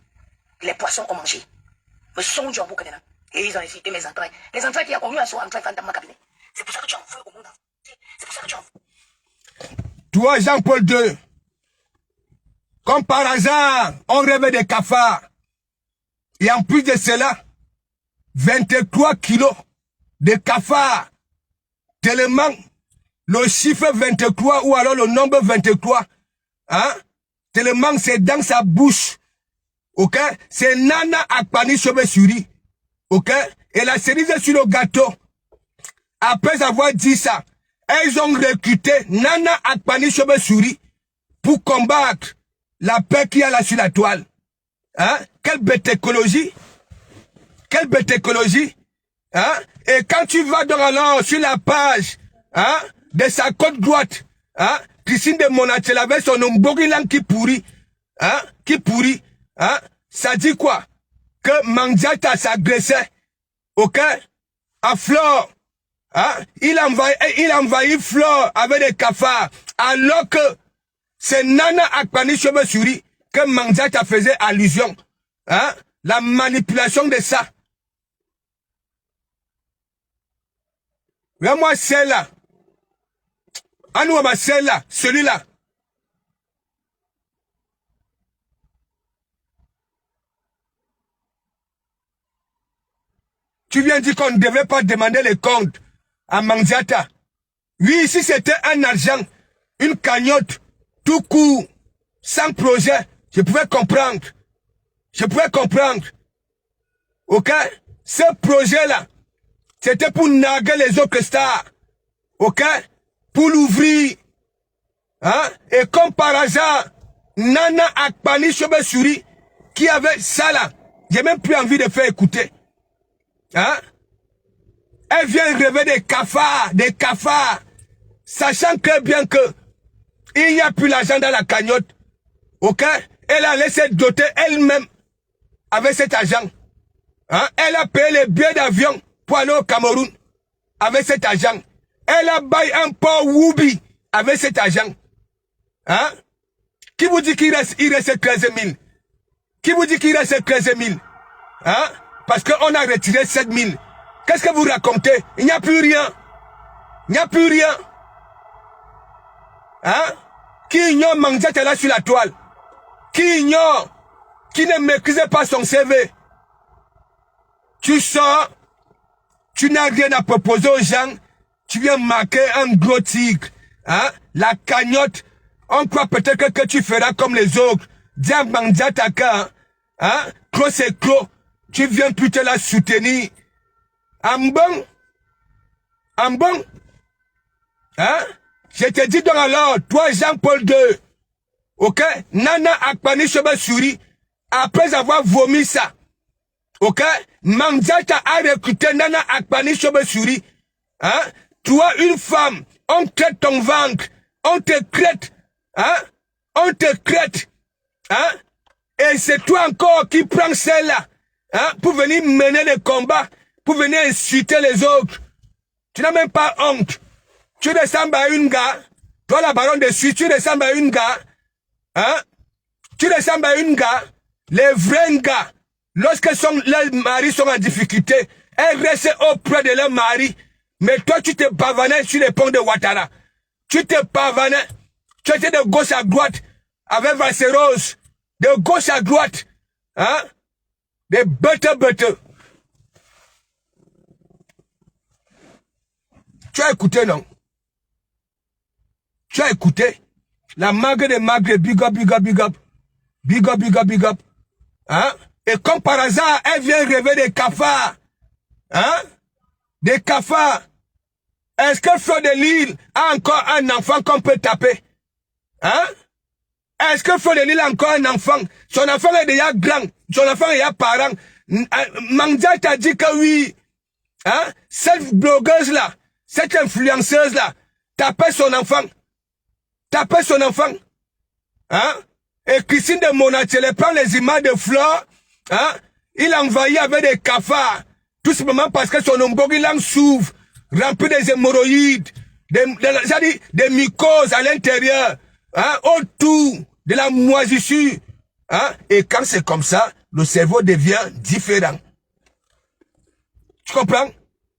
Les poissons ont mangé. Me sont du bouc. Et ils ont insulté mes entrailles. Les entrailles qui ont connu à son entrailles dans ma cabinet. C'est pour ça que tu en veux au monde. C'est pour ça que tu en veux. Toi, Jean-Paul II, comme par hasard, on rêve des cafards. Et en plus de cela, 23 kilos de cafards. Tellement le chiffre 23 ou alors le nombre 23, hein, tellement c'est dans sa bouche. Ok? C'est Nana Akpani Chauve-Souris. Ok? Et la cerise sur le gâteau. Après avoir dit ça, elles ont recruté Nana Akpani Chauve-Souris pour combattre La paix qu'il y a là sur la toile. Hein? Quelle bête écologie. Quelle bête écologie. Hein? Et quand tu vas donc alors sur la page hein, de sa côte droite, hein, Christine de Monachel avec son nom Bogilan qui pourrit. Hein? Qui pourrit. Hein? Ça dit quoi? Que Mandiata s'agressait. Ok? À Flore. Hein? Il envahit Flore avec des cafards. Alors que c'est Nana Akpani Chebesuri que Mandiata faisait allusion. Hein? La manipulation de ça. Moi, celle-là. Anouama, celle-là. Celui-là. Tu viens dire qu'on ne devait pas demander les comptes à Mandiata. Oui, si c'était un argent, une cagnotte, tout court, sans projet, je pouvais comprendre. Je pouvais comprendre. Ok? Ce projet-là, c'était pour narguer les autres stars. Ok? Pour l'ouvrir. Hein? Et comme par hasard, Nana Akpani Chebesuri, qui avait ça là, j'ai même plus envie de faire écouter. Hein? Elle vient rêver des cafards, sachant que bien que il n'y a plus l'argent dans la cagnotte, ok? Elle a laissé doter elle-même avec cet argent. Hein? Elle a payé les billets d'avion pour aller au Cameroun avec cet argent. Elle a baillé un port Woubi avec cet argent. Hein? Qui vous dit qu'il reste 13 000? Qui vous dit qu'il reste 13 000? Hein? Parce qu'on a retiré 7 000. Qu'est-ce que vous racontez? Il n'y a plus rien. Il n'y a plus rien. Hein? Qui ignore Mandiata là sur la toile? Qui ignore? Qui ne maîtrisait pas son CV? Tu sors, tu n'as rien à proposer aux gens, tu viens marquer un gros tigre. Hein? La cagnotte, on croit peut-être que tu feras comme les autres. Dis Mandiata, hein? Clos c'est clos. Tu viens plutôt la soutenir. En bon? En bon? Hein? Je te dis donc alors, toi Jean-Paul II, ok? Nana Akpani Chebesuri, après avoir vomi ça, ok? Mandiata a recruté Nana Akpani Chebesuri, hein? Toi, une femme, on crête ton ventre, on te crête, hein? On te crête, hein? Et c'est toi encore qui prends celle-là, hein? Pour venir mener les combats, pour venir insulter les autres. Tu n'as même pas honte. Tu ressembles à une gars, toi la baronne de Suisse, tu ressembles à une gars, hein? Tu ressembles à une gars, les vrais gars, lorsque leurs maris sont en difficulté, elles restent auprès de leur mari. Mais toi, tu te pavanais sur les ponts de Ouattara. Tu te pavanais, tu étais de gauche à droite, avec Valseros, de gauche à droite, hein? Des bêtes. Tu as écouté, non? Tu as écouté? La magre des magres, big up. Big up. Hein? Et comme par hasard, elle vient rêver des cafards. Hein? Des cafards. Est-ce que Fleur de Lille a encore un enfant qu'on peut taper? Hein? Est-ce que Fleur de Lille a encore un enfant? Son enfant est déjà grand. Son enfant est déjà parent. Mandiata a dit que oui. Hein? Cette blogueuse là, cette influenceuse là, tapait son enfant. Hein? Et Christine de Monachel prend les images de Flore. Hein? Il envahit avec des cafards. Tout simplement parce que son ombogilang s'ouvre, rempli des hémorroïdes, des mycoses à l'intérieur, hein? Autour de la moisissure. Hein? Et quand c'est comme ça, le cerveau devient différent. Tu comprends?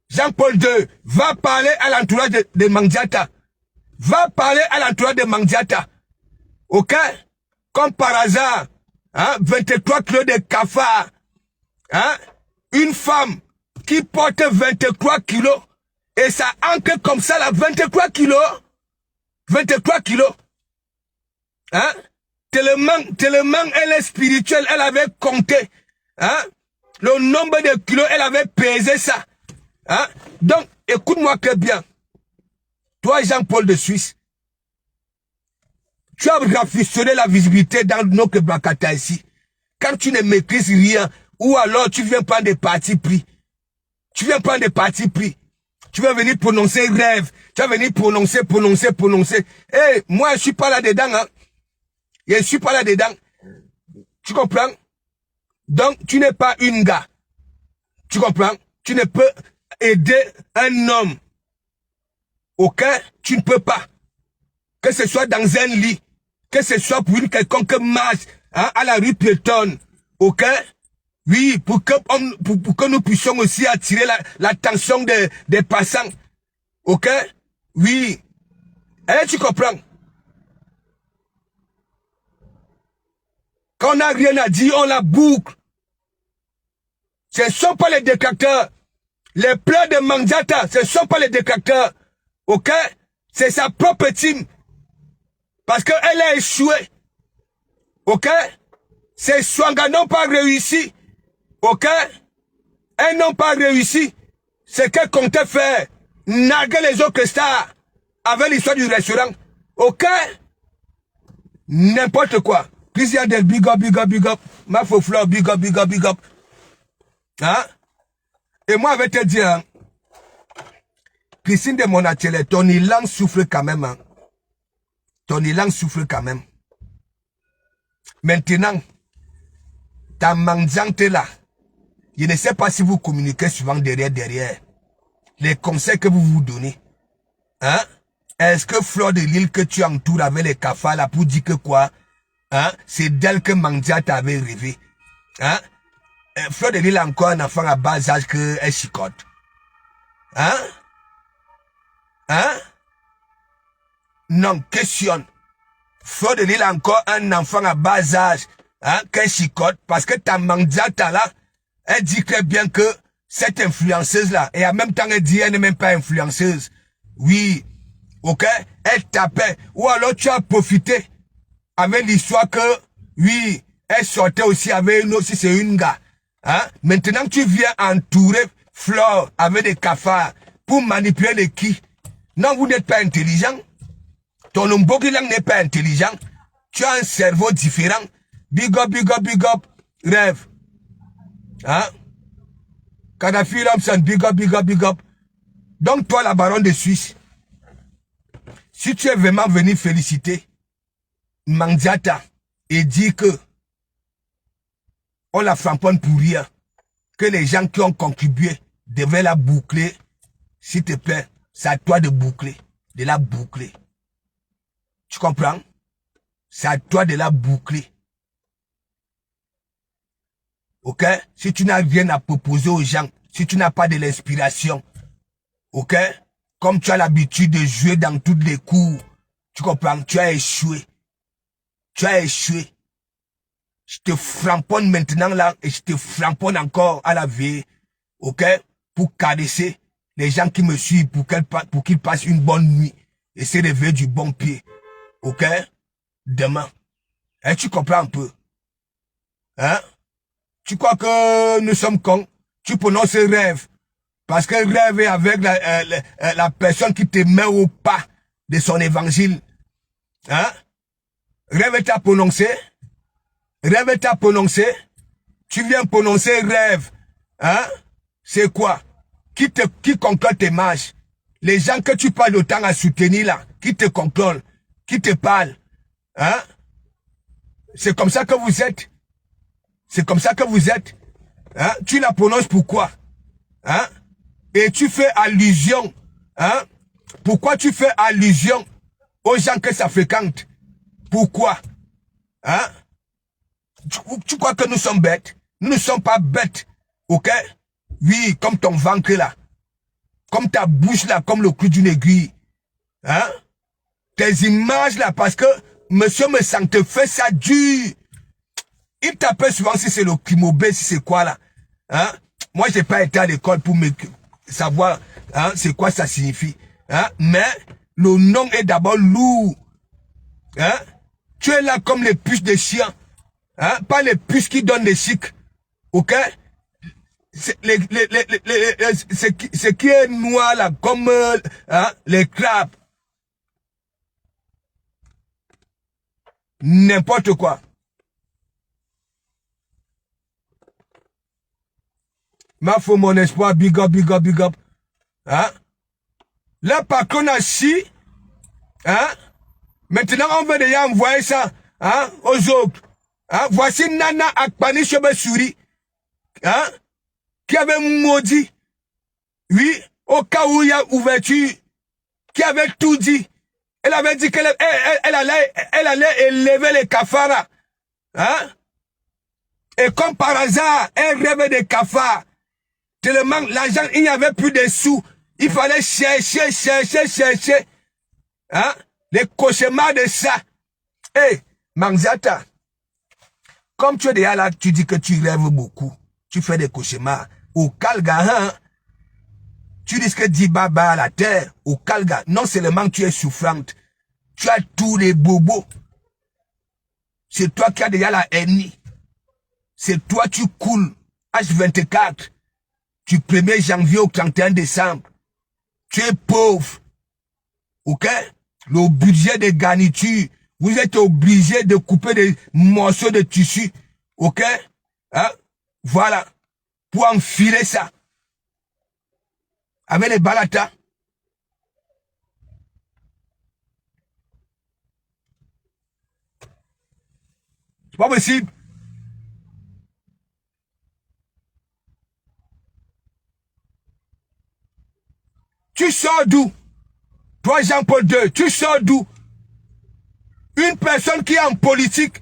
Jean-Paul II va parler à l'entourage de Mandiata. Va parler à l'entourage de Mandiata. Ok? Comme par hasard, hein? 23 kilos de cafards. Hein? Une femme qui porte 23 kilos et ça ancre comme ça là, 23 kilos. 23 kilos. Hein? Tellement elle est spirituelle, elle avait compté. Hein? Le nombre de kilos, elle avait pesé ça. Hein? Donc, écoute-moi très bien. Toi, Jean-Paul de Suisse, Tu as rafistoné la visibilité dans notre Bakata ici. Quand tu ne maîtrises rien, ou alors tu viens prendre des partis pris. Tu viens prendre des partis pris. Tu vas venir prononcer rêve. Tu vas venir prononcer. Eh, moi, je suis pas là-dedans, hein. Je suis pas là-dedans. Tu comprends? Donc, tu n'es pas une gars. Tu comprends? Tu ne peux aider un homme. Ok? Tu ne peux pas. Que ce soit dans un lit. Que ce soit pour une quelconque marche, hein, à la rue piétonne. Ok? Oui, pour que nous puissions aussi attirer l'attention des passants. Ok? Oui. Eh, tu comprends? Quand on n'a rien à dire, on la boucle. Ce ne sont pas les détracteurs. Les pleurs de Mandiata, ce ne sont pas les détracteurs. Ok? C'est sa propre team. Parce qu'elle a échoué. Ok? Ces Swanga n'ont pas réussi. Ok? Elles n'ont pas réussi. C'est qu'elles comptaient faire. Narguer les autres stars. Avec l'histoire du restaurant. Ok? N'importe quoi. Christian Del, big up. Ma Fleur, big up. Hein? Et moi, je vais te dire, hein, Christine de Monachele, ton élan souffre quand même. Hein? Ton élan souffre quand même. Maintenant, ta mangeante là, je ne sais pas si vous communiquez souvent derrière. Les conseils que vous vous donnez. Hein? Est-ce que Fleur de Lille que tu entoures avec les cafards là pour dire que quoi? Hein? C'est d'elle que Mandiata avait rêvé. Hein? Fleur de Lille a encore un enfant à bas âge que elle chicote. Hein? Hein? Non, question. Fleur de Lille a encore un enfant à bas âge, hein, qu'elle chicote, parce que ta Mandiata là, elle dit très bien que cette influenceuse là, et en même temps elle dit elle n'est même pas influenceuse. Oui, ok? Elle tapait. Ou alors tu as profité avec l'histoire que, oui, elle sortait aussi avec une autre, si c'est une gars. Hein? Maintenant tu viens entourer Fleur avec des cafards pour manipuler les qui. Non, vous n'êtes pas intelligent. Ton Mbogilang n'est pas intelligent. Tu as un cerveau différent. Big up. Rêve. Hein? Kadhafi Ramsan, big up. Donc toi, la baronne de Suisse, si tu es vraiment venu féliciter Mandiata et dire que on la framponne pour rien, que les gens qui ont contribué devaient la boucler, s'il te plaît, c'est à toi de boucler, de la boucler. Tu comprends? C'est à toi de la boucler. Ok? Si tu n'as rien à proposer aux gens, si tu n'as pas de l'inspiration, ok? Comme tu as l'habitude de jouer dans toutes les cours, tu comprends? Tu as échoué. Je te framponne maintenant là, et je te framponne encore à la veille, ok? Pour caresser les gens qui me suivent, pour qu'ils passent une bonne nuit, et se réveiller du bon pied. Ok? Demain. Et tu comprends un peu? Hein? Tu crois que nous sommes cons? Tu prononces rêve. Parce que rêve est avec la personne qui te met au pas de son évangile. Hein? Rêve t'a prononcé. Tu viens prononcer rêve. Hein? C'est quoi? Qui contrôle tes marches? Les gens que tu parles autant à soutenir là, qui te contrôlent, qui te parlent. Hein? C'est comme ça que vous êtes. Hein? Tu la prononces pourquoi? Hein? Et tu fais allusion. Hein? Pourquoi tu fais allusion aux gens que ça fréquente? Pourquoi? Hein? Tu crois que nous sommes bêtes? Nous ne sommes pas bêtes. Ok? Oui, comme ton ventre là. Comme ta bouche là, comme le clou d'une aiguille. Hein? Tes images là, parce que monsieur me sent te fait ça dur. Il t'appelle souvent si c'est le Kimobé, si c'est quoi là. Hein? Moi, j'ai pas été à l'école pour me savoir, hein, c'est quoi ça signifie. Hein? Mais le nom est d'abord lourd. Hein? Tu es là comme les puces de chiens. Hein? Pas les puces qui donnent des chics. Ok? Ce qui est noir là, comme hein, les crabes. n'importe quoi. Ma foi, mon espoir, big up, big up, big up. Hein? Là, par contre, si, hein? Maintenant, on veut déjà envoyer ça, hein, aux autres. Hein? Voici Nana Akpani Chebesuri, hein? Qui avait maudit, oui, au cas où il y a ouverture, qui avait tout dit. Elle avait dit qu'elle allait élever les kafaras. Hein? Et comme par hasard, elle rêvait des kafaras. Tellement l'argent, il n'y avait plus de sous. Il fallait chercher. Hein? Les cauchemars de ça. Hé, Manzata, comme tu es déjà là, tu dis que tu rêves beaucoup. Tu fais des cauchemars. Au Kalga, hein? Tu risques de dire baba à la terre. Au Kalga, non seulement tu es souffrante, tu as tous les bobos. C'est toi qui as déjà la haine. C'est toi tu coules. H24. Du 1er janvier au 31 décembre. Tu es pauvre. Ok? Le budget de garniture. Vous êtes obligé de couper des morceaux de tissu. Ok? Hein? Voilà. Pour enfiler ça. Avec les balatas. C'est pas possible. Tu sors d'où? Toi, Jean-Paul II, tu sors d'où? Une personne qui est en politique,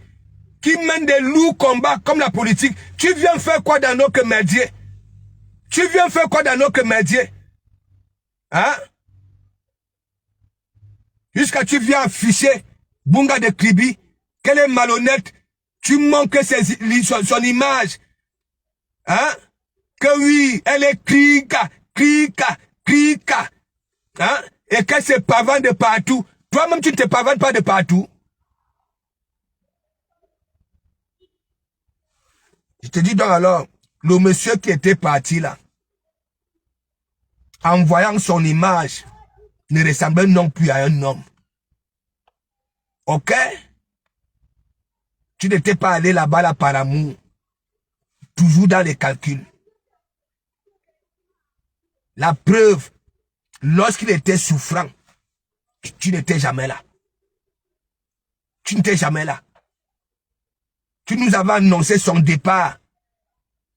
qui mène des lourds combats comme la politique, tu viens faire quoi dans nos médias? Tu viens faire quoi dans nos médias? Hein? Jusqu'à tu viens afficher Bunga de Kribi, qu'elle est malhonnête, tu manques son image. Hein? Que oui, elle est crika. Hein? Et qu'elle se pavane de partout. Toi-même, tu ne te pavanes pas de partout. Je te dis donc alors, le monsieur qui était parti là, en voyant son image, ne ressemblait non plus à un homme. Ok? Tu n'étais pas allé là-bas là par amour. Toujours dans les calculs. La preuve, lorsqu'il était souffrant, tu n'étais jamais là. Tu n'étais jamais là. Tu nous avais annoncé son départ.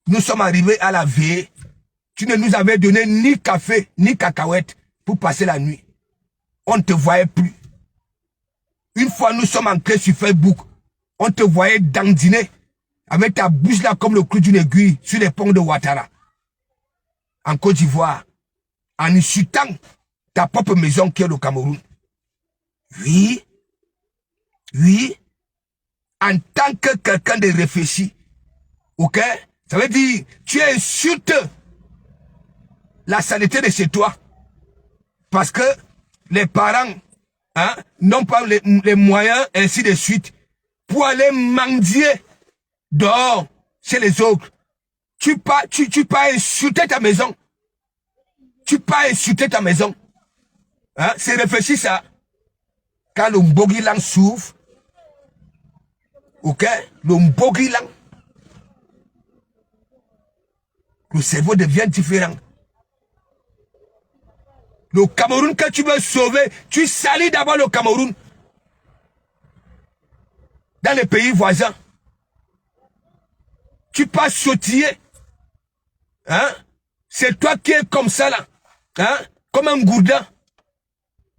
Nous sommes arrivés à la veille. Tu ne nous avais donné ni café, ni cacahuètes pour passer la nuit. On ne te voyait plus. Une fois nous sommes entrés sur Facebook, on te voyait dandiner avec ta bouche là comme le clou d'une aiguille sur les ponts de Ouattara. En Côte d'Ivoire. En insultant ta propre maison qui est le Cameroun. Oui. Oui. En tant que quelqu'un de réfléchi. Ok? Ça veut dire, tu insultes la sanité de chez toi. Parce que les parents, hein, n'ont pas les moyens, ainsi de suite, pour aller mendier dehors, chez les autres. Tu pas insulter ta maison. Tu pas insulter ta maison. Hein? C'est réfléchi ça. Quand le Mbogilang s'ouvre, ok? Le Mbogilang, le cerveau devient différent. Le Cameroun que tu veux sauver, tu salis d'abord le Cameroun. Dans les pays voisins. Tu passes sautiller. Hein? C'est toi qui es comme ça là. Hein? Comme un gourdin.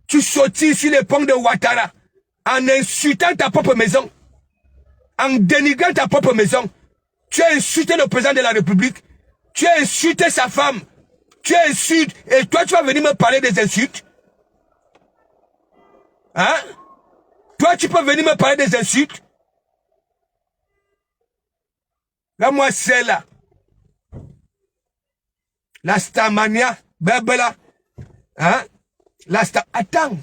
Tu sautilles sur les ponts de Ouattara. En insultant ta propre maison. En dénigrant ta propre maison. Tu as insulté le président de la République. Tu as insulté sa femme. Tu insultes. Et toi, tu vas venir me parler des insultes. Hein? Toi, tu peux venir me parler des insultes. Là, moi, c'est là. La Starmania, Berbela. Hein? La Star... Attends.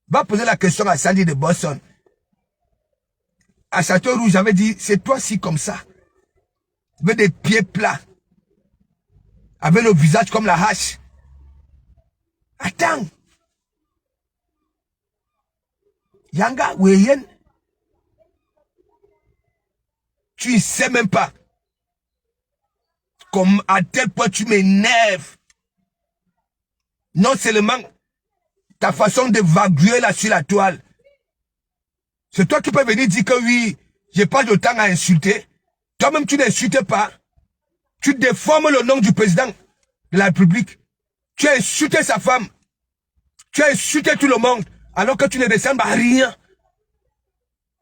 Va poser la question à Sandy de Boston. À Château Rouge, j'avais dit, c'est toi si comme ça. Avec des pieds plats. Avec le visage comme la hache. Attends. Yanga, Weyen, Tu ne sais même pas. Comme à tel point tu m'énerves. Non seulement ta façon de vaguer là sur la toile. C'est toi qui peux venir dire que oui, j'ai pas de temps à insulter. Toi-même, tu n'insultes pas. Tu déformes le nom du président de la République. Tu as insulté sa femme. Tu as insulté tout le monde. Alors que tu ne ressembles à rien.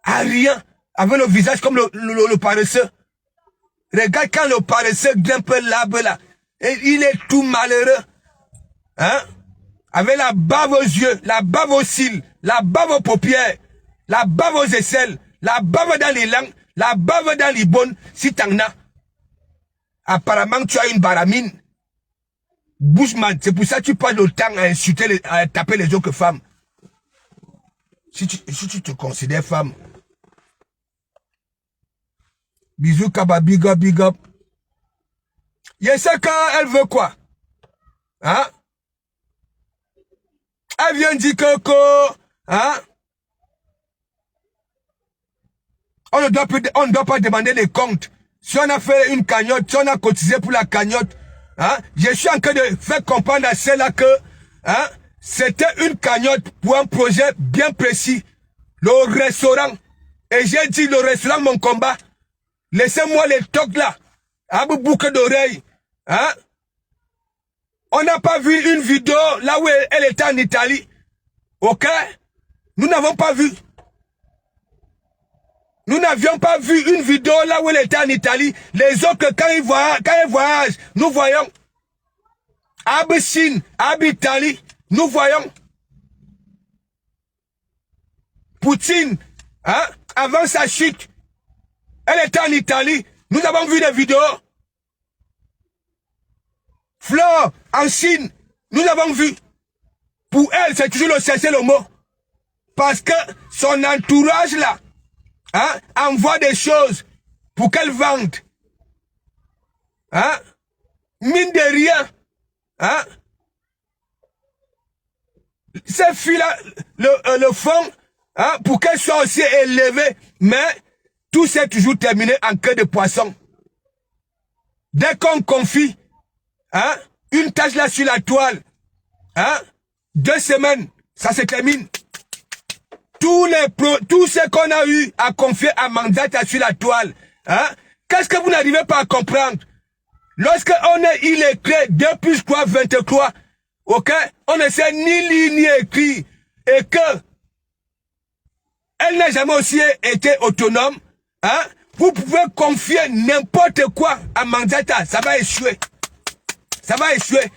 À rien. Avec le visage comme le paresseux. Regarde quand le paresseux grimpe l'arbre là. Et il est tout malheureux. Hein? Avec la bave aux yeux, la bave aux cils, la bave aux paupières, la bave aux aisselles, la bave dans les langues, la bave dans les bonnes, si t'en as. Apparemment, tu as une baramine. Bushman, c'est pour ça que tu passes le temps à insulter, à taper les autres femmes. Si tu te considères femme. Bisous, Kaba, big up, big up. Je sais qu'elle veut quoi? Hein? Elle vient dire que, hein? On ne doit pas demander des comptes. Si on a fait une cagnotte, si on a cotisé pour la cagnotte, hein? Je suis en train de faire comprendre à celle-là que, hein? C'était une cagnotte pour un projet bien précis. Le restaurant. Et j'ai dit le restaurant, mon combat. Laissez-moi les tocs là. À bout boucle d'oreilles. Hein? On n'a pas vu une vidéo là où elle était en Italie. Ok? Nous n'avons pas vu. Nous n'avions pas vu une vidéo là où elle était en Italie. Les autres, quand ils voyagent, nous voyons. Ab Chine, Ab Italie, nous voyons. Poutine, hein, avant sa chute, elle était en Italie. Nous avons vu des vidéos. Flore, en Chine, nous avons vu. Pour elle, c'est toujours le chercher le mot. Parce que son entourage là, hein, envoie des choses pour qu'elle vende. Hein? Mine de rien. Hein? Ces filles-là, le fond, hein, pour qu'elles soient aussi élevées, mais tout s'est toujours terminé en queue de poisson. Dès qu'on confie, hein, une tâche là sur la toile, hein, 2 semaines, ça se termine. Tout ce qu'on a eu à confier à Mandata sur la toile, hein, qu'est-ce que vous n'arrivez pas à comprendre? Lorsque on est illettré, 2 plus 3, 23, ok, on ne sait ni lire ni écrire, et que elle n'a jamais aussi été autonome, hein, vous pouvez confier n'importe quoi à Mandata, ça va échouer. Ça va échouer.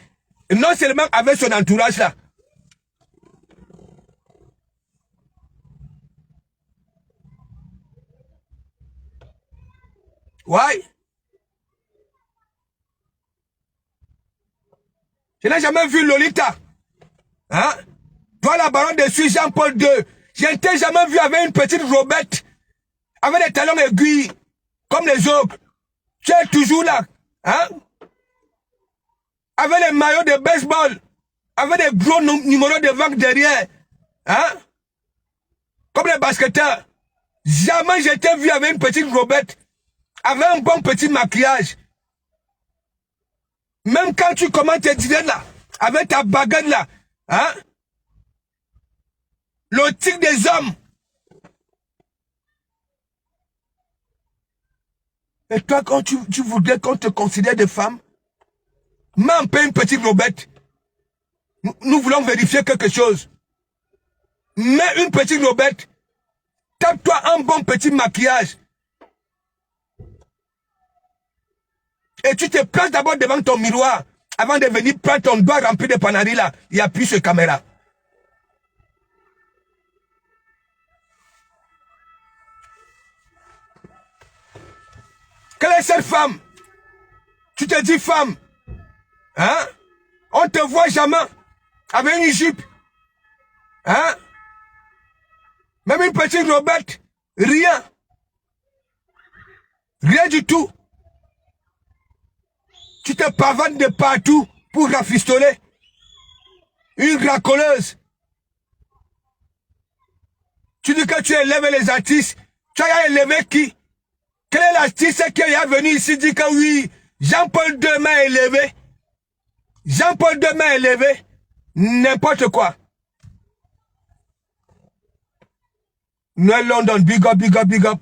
Et non seulement avec son entourage là. Ouais. Je n'ai jamais vu Lolita. Hein? Toi, la baronne de Suisse, Jean-Paul II. Je ne t'ai jamais vu avec une petite robette. Avec des talons aiguilles. Comme les autres. Tu es toujours là. Hein? Avec les maillots de baseball. Avec des gros numéros de vente derrière. Hein? Comme les basketteurs. Jamais je t'ai vu avec une petite robette. Avec un bon petit maquillage. Même quand tu commences tes dîners là, avec ta baguette là, hein? Le tic des hommes. Et toi, quand tu voudrais qu'on te considère de femme, même pas une petite robette. Nous voulons vérifier quelque chose. Mets une petite robette. Tape-toi un bon petit maquillage. Et tu te places d'abord devant ton miroir avant de venir prendre ton doigt rempli de panari là et appuyer sur la caméra. Quelle est cette femme? Tu te dis femme. Hein? On te voit jamais avec une jupe. Hein? Même une petite robette. Rien. Rien du tout. Tu te pavanes de partout pour rafistoler. Une racoleuse. Tu dis que tu élèves les artistes. Tu as élevé qui? Quel est l'artiste qui est venu ici dire que oui, Jean-Paul II m'a élevé. Jean-Paul II m'a élevé. N'importe quoi. Noël London, big up, big up, big up.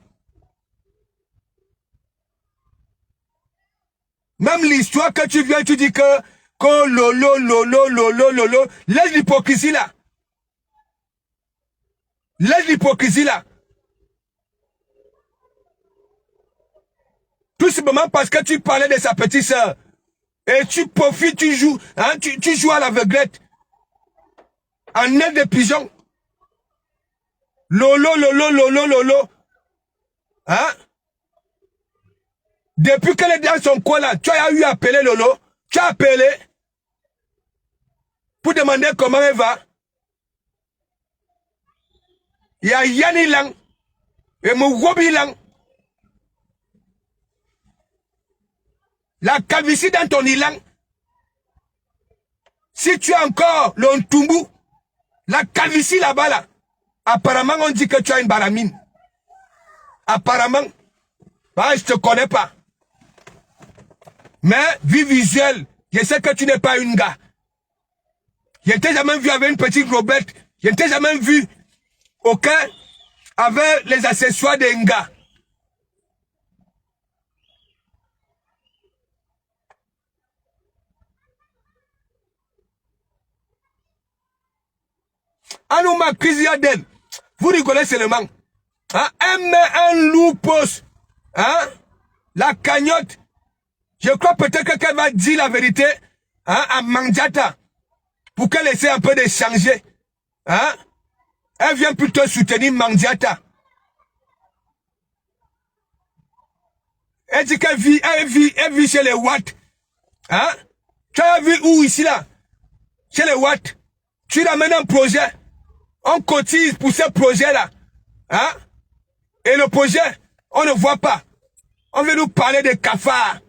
Même l'histoire que tu viens, tu dis que lolo. Laisse l'hypocrisie là. Laisse l'hypocrisie là. Tout simplement parce que tu parlais de sa petite sœur. Et tu profites, tu joues, hein, tu joues à l'aveuglette. En aile de pigeon. Lolo. Hein? Depuis qu'elle est dans son coin là, tu as eu appelé Lolo. Tu as appelé pour demander comment elle va. Il y a Yanni Lang et Mourobi Lang. La calvitie dans ton ilang. Si tu as encore le Ntumbu, la calvitie là-bas là, apparemment on dit que tu as une baramine. Apparemment, bah, je te connais pas. Mais, vie visuelle, je sais que tu n'es pas une gars. Je ne t'ai jamais vu avec une petite robette. Je ne t'ai jamais vu, ok, avec les accessoires d'un gars. Anouma Kriziadel, vous rigolez seulement. Hein? Un loup pose. Hein? La cagnotte. Je crois peut-être que qu'elle va dire la vérité, hein, à Mandiata. Pour qu'elle essaie un peu de changer. Hein? Elle vient plutôt soutenir Mandiata. Elle dit qu'elle vit chez les Watt. Hein? Tu as vu où ici là? Chez les Watt. Tu ramènes un projet. On cotise pour ce projet-là. Hein? Et le projet, on ne voit pas. On veut nous parler de cafards.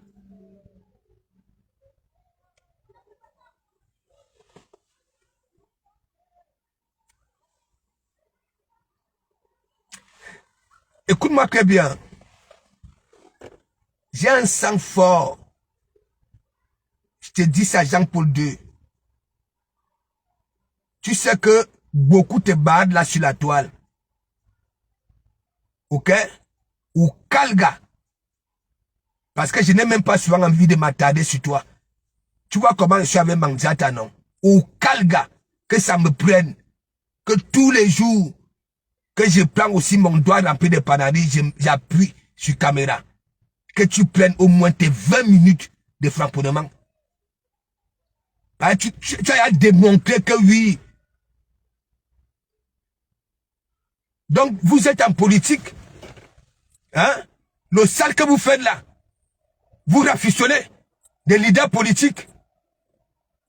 Écoute-moi très bien. J'ai un sang fort. Je te dis ça, Jean-Paul II. Tu sais que beaucoup te badent là sur la toile. Ok? Ou calga. Parce que je n'ai même pas souvent envie de m'attarder sur toi. Tu vois comment je suis avec Mandiata, non? Ou calga. Que ça me prenne. Que tous les jours, que je prends aussi mon doigt rempli de panadis, j'appuie sur caméra. Que tu prennes au moins tes 20 minutes de framponnement. Tu as démontré que oui. Donc, vous êtes en politique. Hein? Le sale que vous faites là. Vous rafistonnez des leaders politiques.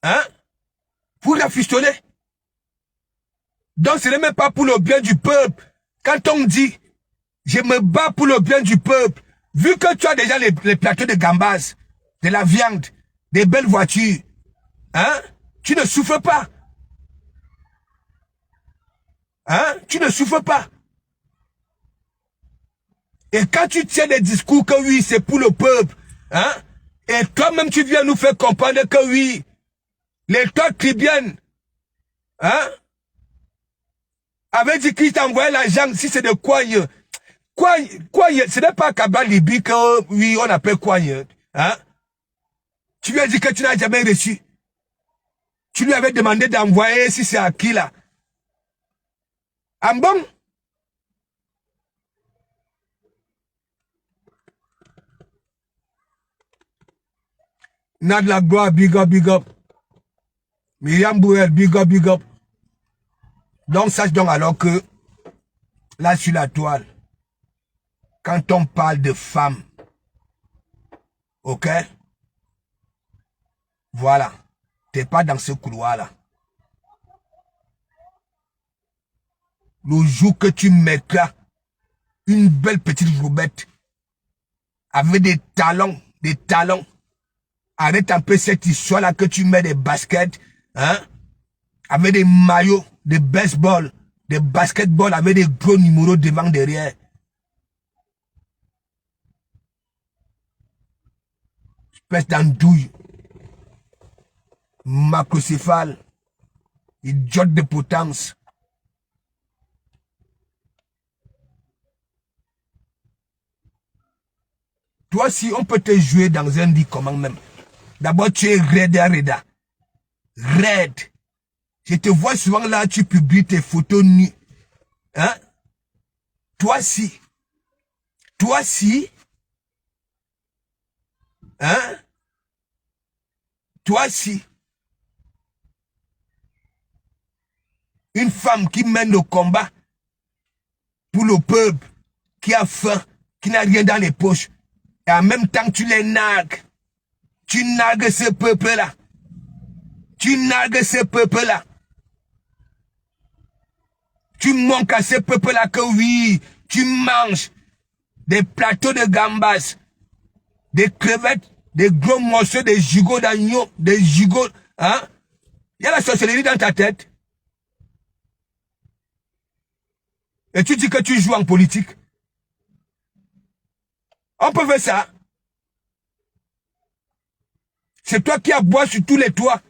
Hein? Vous rafistonnez. Donc, ce n'est même pas pour le bien du peuple. Quand on dit, je me bats pour le bien du peuple, vu que tu as déjà les plateaux de gambas, de la viande, des belles voitures, hein? Tu ne souffres pas. Hein? Tu ne souffres pas. Et quand tu tiens des discours que oui, c'est pour le peuple, hein? Et toi-même, tu viens nous faire comprendre que oui, les trois tribiennes, hein? Avait dit qu'il t'envoyait l'argent, si c'est de Kouagne. Kouagne, ce n'est pas Kaba Libye que, oui, on appelle Kouagne, hein? Tu lui as dit que tu n'as jamais reçu. Tu lui avais demandé d'envoyer si c'est à qui là? En bon? Nad la gloire, big up, big up. Myriam Bouel, big up, big up. Donc, sache donc alors que, là sur la toile, quand on parle de femmes, ok? Voilà. T'es pas dans ce couloir-là. Le jour que tu mettras une belle petite roubette avec des talons, arrête un peu cette histoire-là que tu mets des baskets, hein? Avec des maillots, des baseball, des basketball avec des gros numéros devant, derrière. Peste d'andouille. Macrocéphale. Idiote de potence. Toi, si on peut te jouer dans un lit, comment même? D'abord, tu es reda. Raide. Je te vois souvent là, tu publies tes photos nues. Hein? Toi, si. Hein? Toi, si. Une femme qui mène le combat pour le peuple, qui a faim, qui n'a rien dans les poches, et en même temps tu les nargues. Tu nargues ce peuple-là. Tu nargues ce peuple-là. Tu manques à ce peuple-là que oui, tu manges des plateaux de gambas, des crevettes, des gros morceaux de gigots d'agneau, des gigots, hein? Il y a la sorcellerie dans ta tête. Et tu dis que tu joues en politique. On peut faire ça. C'est toi qui aboies sur tous les toits.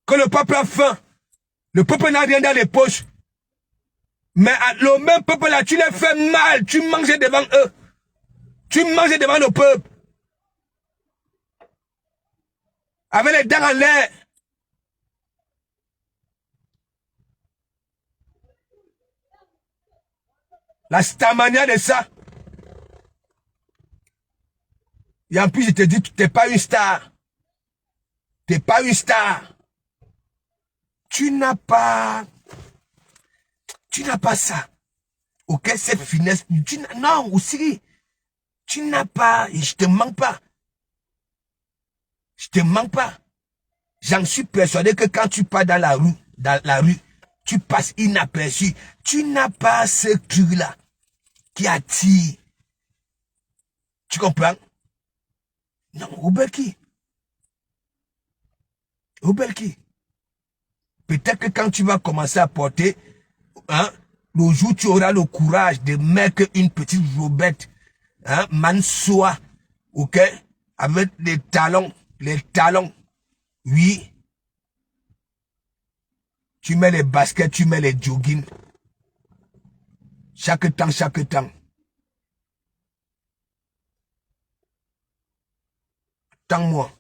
Que le peuple a faim. Le peuple n'a rien dans les poches. Mais le même peuple là, tu les fais mal. Tu manges devant eux. Tu manges devant le peuple. Avec les dents en l'air. La stamania de ça. Et en plus, je te dis, tu n'es pas une star. Tu n'es pas une star. Tu n'as pas ça. Ok, cette finesse. Non, aussi. Tu n'as pas. Et je te manque pas. Je te manque pas. J'en suis persuadé que quand tu pars dans la rue, tu passes inaperçu. Tu n'as pas ce truc-là qui attire. Tu comprends? Non, Obelki. Peut-être que quand tu vas commencer à porter, hein, le jour où tu auras le courage de mettre une petite robette, hein, mansoa, ok, avec les talons, oui. Tu mets les baskets, tu mets les jogging. Chaque temps. Attends-moi.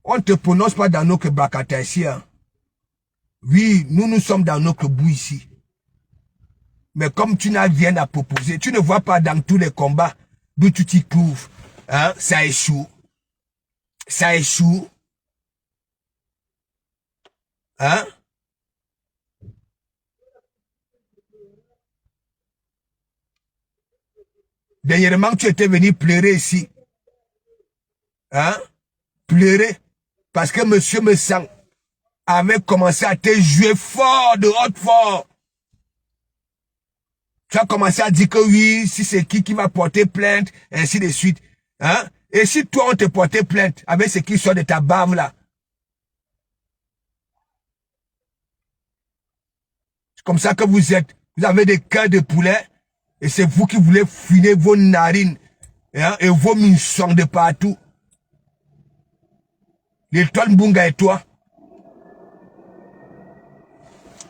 On ne te prononce pas dans nos Brakata ici. Hein. Oui, nous sommes dans notre bout ici. Mais comme tu n'as rien à proposer, tu ne vois pas dans tous les combats d'où tu t'y trouves. Hein, ça échoue. Hein? Dernièrement, tu étais venu pleurer ici. Hein? Pleurer. Parce que monsieur me sent avait commencé à te jouer fort, de haute fort. Tu as commencé à dire que oui, si c'est qui va porter plainte, ainsi de suite. Hein? Et si toi, on te portait plainte avec ce qui sort de ta bave là. C'est comme ça que vous êtes. Vous avez des cœurs de poulet. Et c'est vous qui voulez finir vos narines. Hein, et vos minchons de partout. L'étoile Mbunga et toi.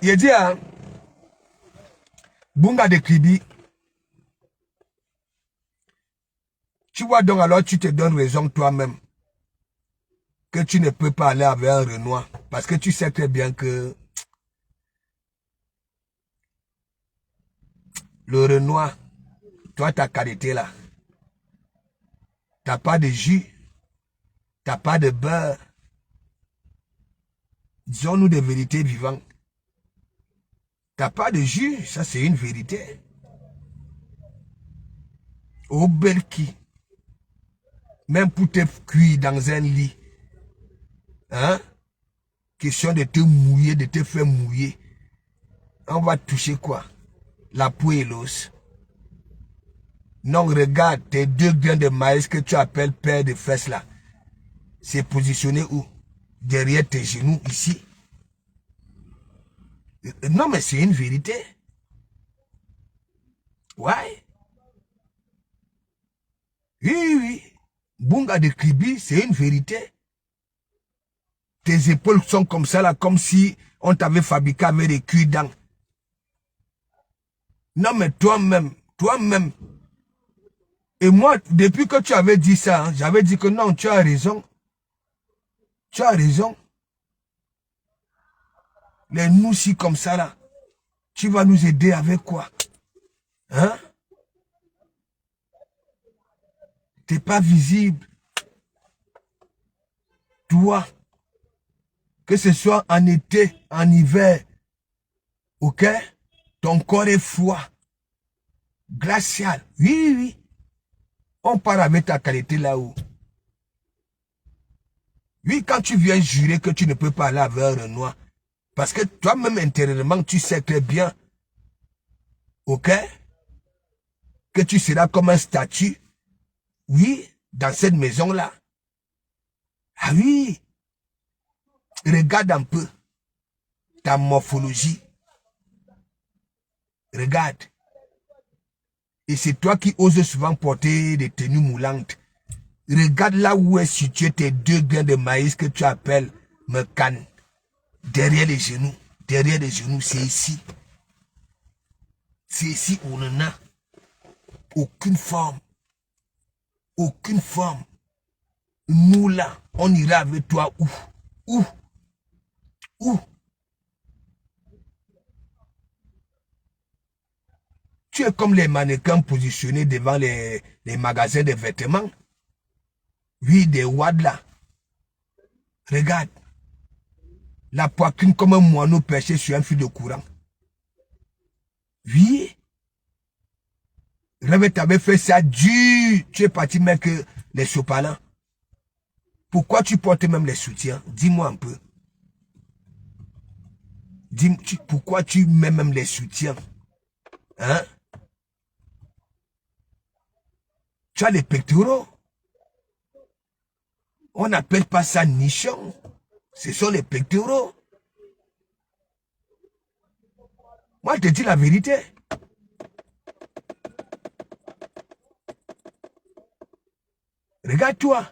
Il dit, hein, Bunga de Kribi. Tu vois donc alors tu te donnes raison toi-même. Que tu ne peux pas aller avec un Renoir. Parce que tu sais très bien que le Renoir, toi ta qualité là. T'as pas de jus. T'as pas de beurre. Disons-nous des vérités vivantes. T'as pas de jus, ça c'est une vérité. Obelki. Même pour te cuire dans un lit. Hein? Question de te mouiller, de te faire mouiller. On va toucher quoi? La peau et l'os. Non, regarde, tes 2 grains de maïs que tu appelles paire de fesses là. C'est positionné où? Derrière tes genoux, ici. Non, mais c'est une vérité. Ouais. Oui, oui. Bunga de Kribi, c'est une vérité. Tes épaules sont comme ça, là, comme si on t'avait fabriqué avec des culs-dents. Non, mais toi-même. Et moi, depuis que tu avais dit ça, hein, j'avais dit que non, tu as raison. Tu as raison. Les noussis comme ça, là, tu vas nous aider avec quoi? Hein? T'es pas visible. Toi, que ce soit en été, en hiver, ok? Ton corps est froid, glacial. Oui, oui, oui. On part avec ta qualité là-haut. Oui, quand tu viens jurer que tu ne peux pas aller avec un Renoir, parce que toi-même intérieurement, tu sais très bien, ok? Que tu seras comme un statut, oui, dans cette maison-là. Ah oui, regarde un peu ta morphologie. Regarde. Et c'est toi qui oses souvent porter des tenues moulantes. Regarde là où est situé tes 2 grains de maïs que tu appelles mecan. Derrière les genoux. Derrière les genoux, c'est ici. C'est ici où on n'en a aucune forme. Aucune forme. Nous là, on ira avec toi où? Où? Où? Tu es comme les mannequins positionnés devant les magasins de vêtements. Oui, des wads là. Regarde. La poitrine comme un moineau perché sur un fil de courant. Oui. Rêve, t'avais fait ça dur. Tu es parti mettre les sopalins. Pourquoi tu portes même les soutiens? Dis-moi un peu. Pourquoi tu mets même les soutiens? Hein? Tu as les pectoraux. On n'appelle pas ça nichon. Ce sont les pectoraux. Moi, je te dis la vérité. Regarde-toi.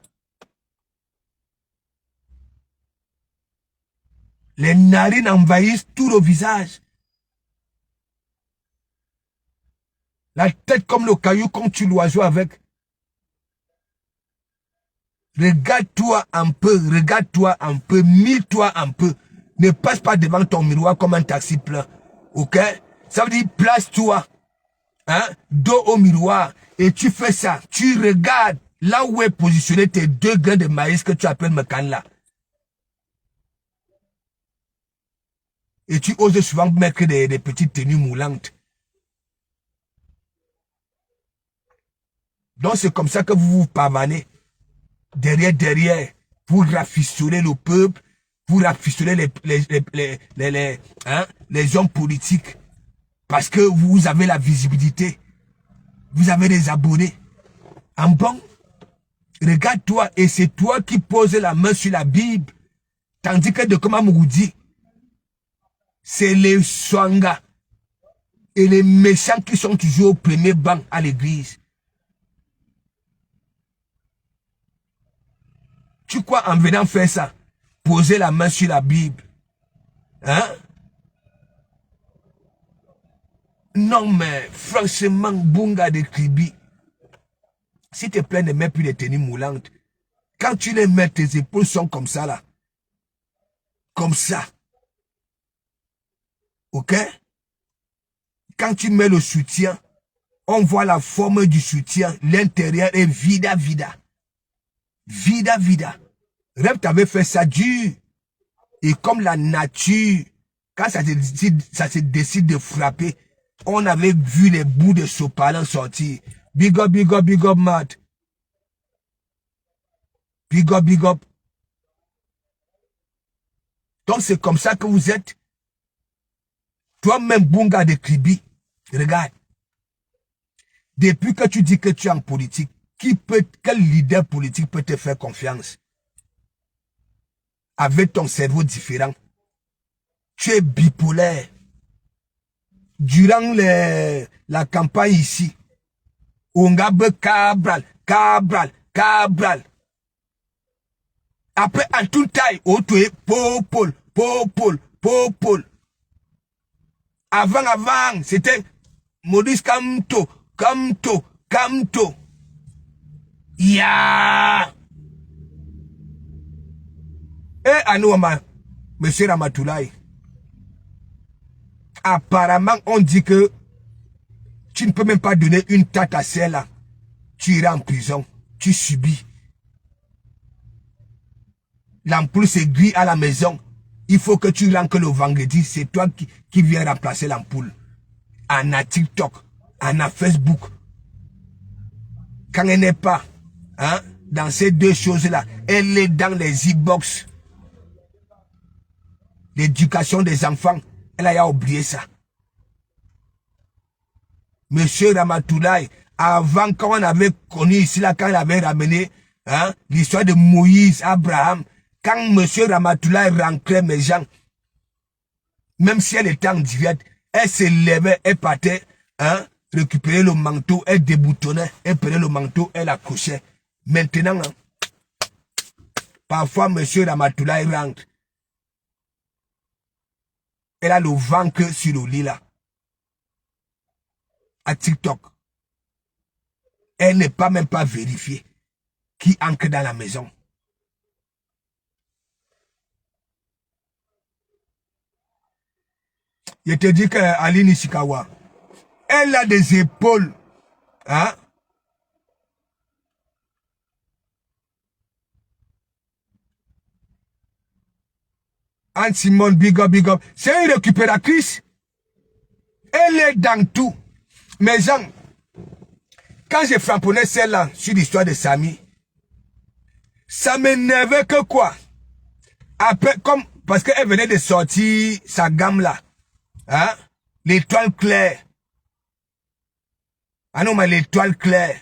Les narines envahissent tout le visage. La tête comme le caillou, comme tu l'oiseau avec. Regarde-toi un peu, mille-toi un peu. Ne passe pas devant ton miroir comme un taxi plein. Ok? Ça veut dire place-toi. Hein? Dos au miroir. Et tu fais ça. Tu regardes là où est positionné tes 2 grains de maïs que tu appelles mecan là. Et tu oses souvent mettre des petites tenues moulantes. Donc c'est comme ça que vous vous pavanez. Derrière, pour rafistoler le peuple, pour rafistoler les hommes politiques. Parce que vous avez la visibilité. Vous avez des abonnés. En bon, regarde-toi et c'est toi qui poses la main sur la Bible. Tandis que de Komamoudi, c'est les Swanga et les méchants qui sont toujours au premier banc à l'église. Tu crois en venant faire ça, poser la main sur la Bible? Hein? Non mais, franchement, Bunga de Kribi, s'il te plaît, ne mets plus les tenues moulantes. Quand tu les mets, tes épaules sont comme ça là. Comme ça. Ok? Quand tu mets le soutien, on voit la forme du soutien. L'intérieur est vida. Rêve, t'avais fait ça dur. Et comme la nature, quand ça se décide de frapper, on avait vu les bouts de sopalin sortir. Big up, Matt. Big up. Donc c'est comme ça que vous êtes. Toi-même, Bunga de Kribi, regarde. Depuis que tu dis que tu es en politique, quel leader politique peut te faire confiance? Avec ton cerveau différent. Tu es bipolaire. durant la campagne ici. Ongabe Cabral. Après, en tout taille, autour, Popol. Avant, c'était Maurice Kamto. Ya. Et Anouama, monsieur Ramatoulaye. Apparemment, on dit que tu ne peux même pas donner une tarte à celle-là. Tu iras en prison. Tu subis. L'ampoule se grille à la maison. Il faut que tu rentres le vendredi. C'est toi qui viens remplacer l'ampoule. En a TikTok. En a Facebook. Quand elle n'est pas dans ces deux choses-là, elle est dans les e-box. L'éducation des enfants. Elle a oublié ça. Monsieur Ramatoulaye, avant, quand on avait connu ici, là, quand il avait ramené l'histoire de Moïse, Abraham, quand monsieur Ramatoulaye rentrait mes gens, même si elle était en direct, elle se levait, elle partait, récupérer le manteau, elle déboutonnait, elle prenait le manteau, elle accrochait. Maintenant, parfois, monsieur Ramatoulaye rentre. Elle a le ventre sur le lit là. À TikTok. Elle n'est pas même pas vérifiée qui entre dans la maison. Je te dis qu'Aline Ishikawa, elle a des épaules. Anne Simone, big up. C'est une récupératrice. Elle est dans tout. Mais gens, quand j'ai frapponnais celle-là sur l'histoire de Samy, ça m'énervait que quoi? Après, parce qu'elle venait de sortir sa gamme là. L'étoile claire. Ah non, mais l'étoile claire.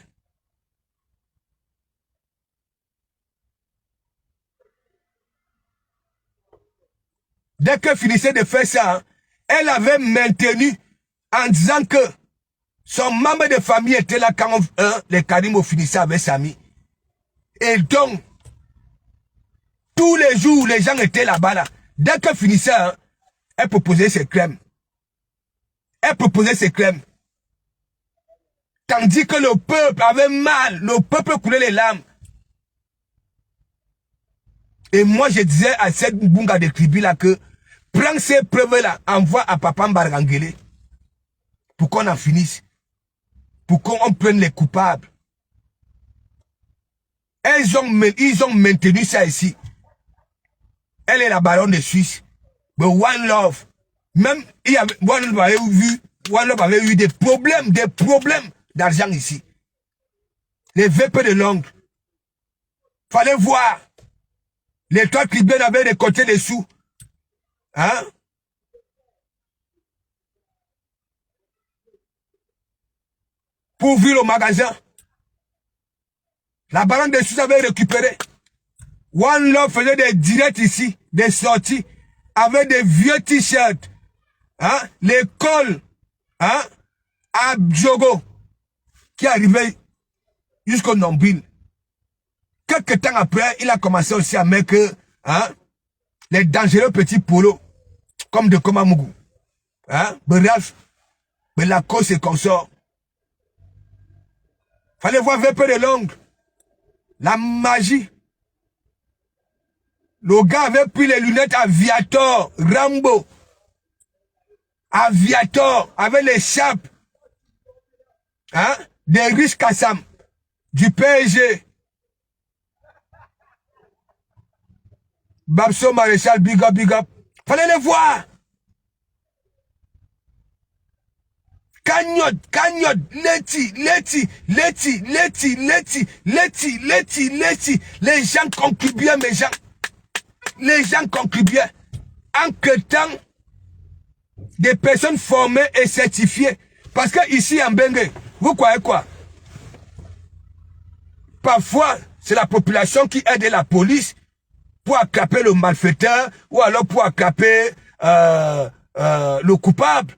Dès qu'elle finissait de faire ça, elle avait maintenu en disant que son membre de famille était là quand les Karim finissaient avec Samy. Et donc, tous les jours, les gens étaient là-bas. Là. Dès qu'elle finissait, elle proposait ses crèmes. Tandis que le peuple avait mal, le peuple coulait les larmes. Et moi, je disais à cette bunga de Kribi là que prends ces preuves-là, envoie à Papa Mbarangele pour qu'on en finisse. Pour qu'on prenne les coupables. Ils ont maintenu ça ici. Elle est la baronne de Suisse. Mais One Love, même One Love avait eu des problèmes d'argent ici. Les VP de l'ongle. Fallait voir. Les trois tribunaux avaient récolté des sous. Pour ouvrir le magasin. La baronne de Suisse avait récupéré. One Love faisait des directs ici, des sorties, avec des vieux t-shirts. L'école, à Djogo, qui arrivait jusqu'au nombril. Quelques temps après, il a commencé aussi à mettre les dangereux petits polos, comme de Komamougou. Bref, mais la cause est consort. Fallait voir VP de l'ongle. La magie. Le gars avait pris les lunettes Aviator, Rambo. Aviator, avec les chapes. Des riches Kassam. Du PSG. Babso Maréchal, big up. Fallait les voir. Cagnotte, leti. Les gens contribuaient, mes gens. Les gens contribuaient. En temps, des personnes formées et certifiées. Parce que ici, en Bengue, vous croyez quoi? Parfois, c'est la population qui aide la police pour attraper le malfaiteur ou alors pour attraper le coupable.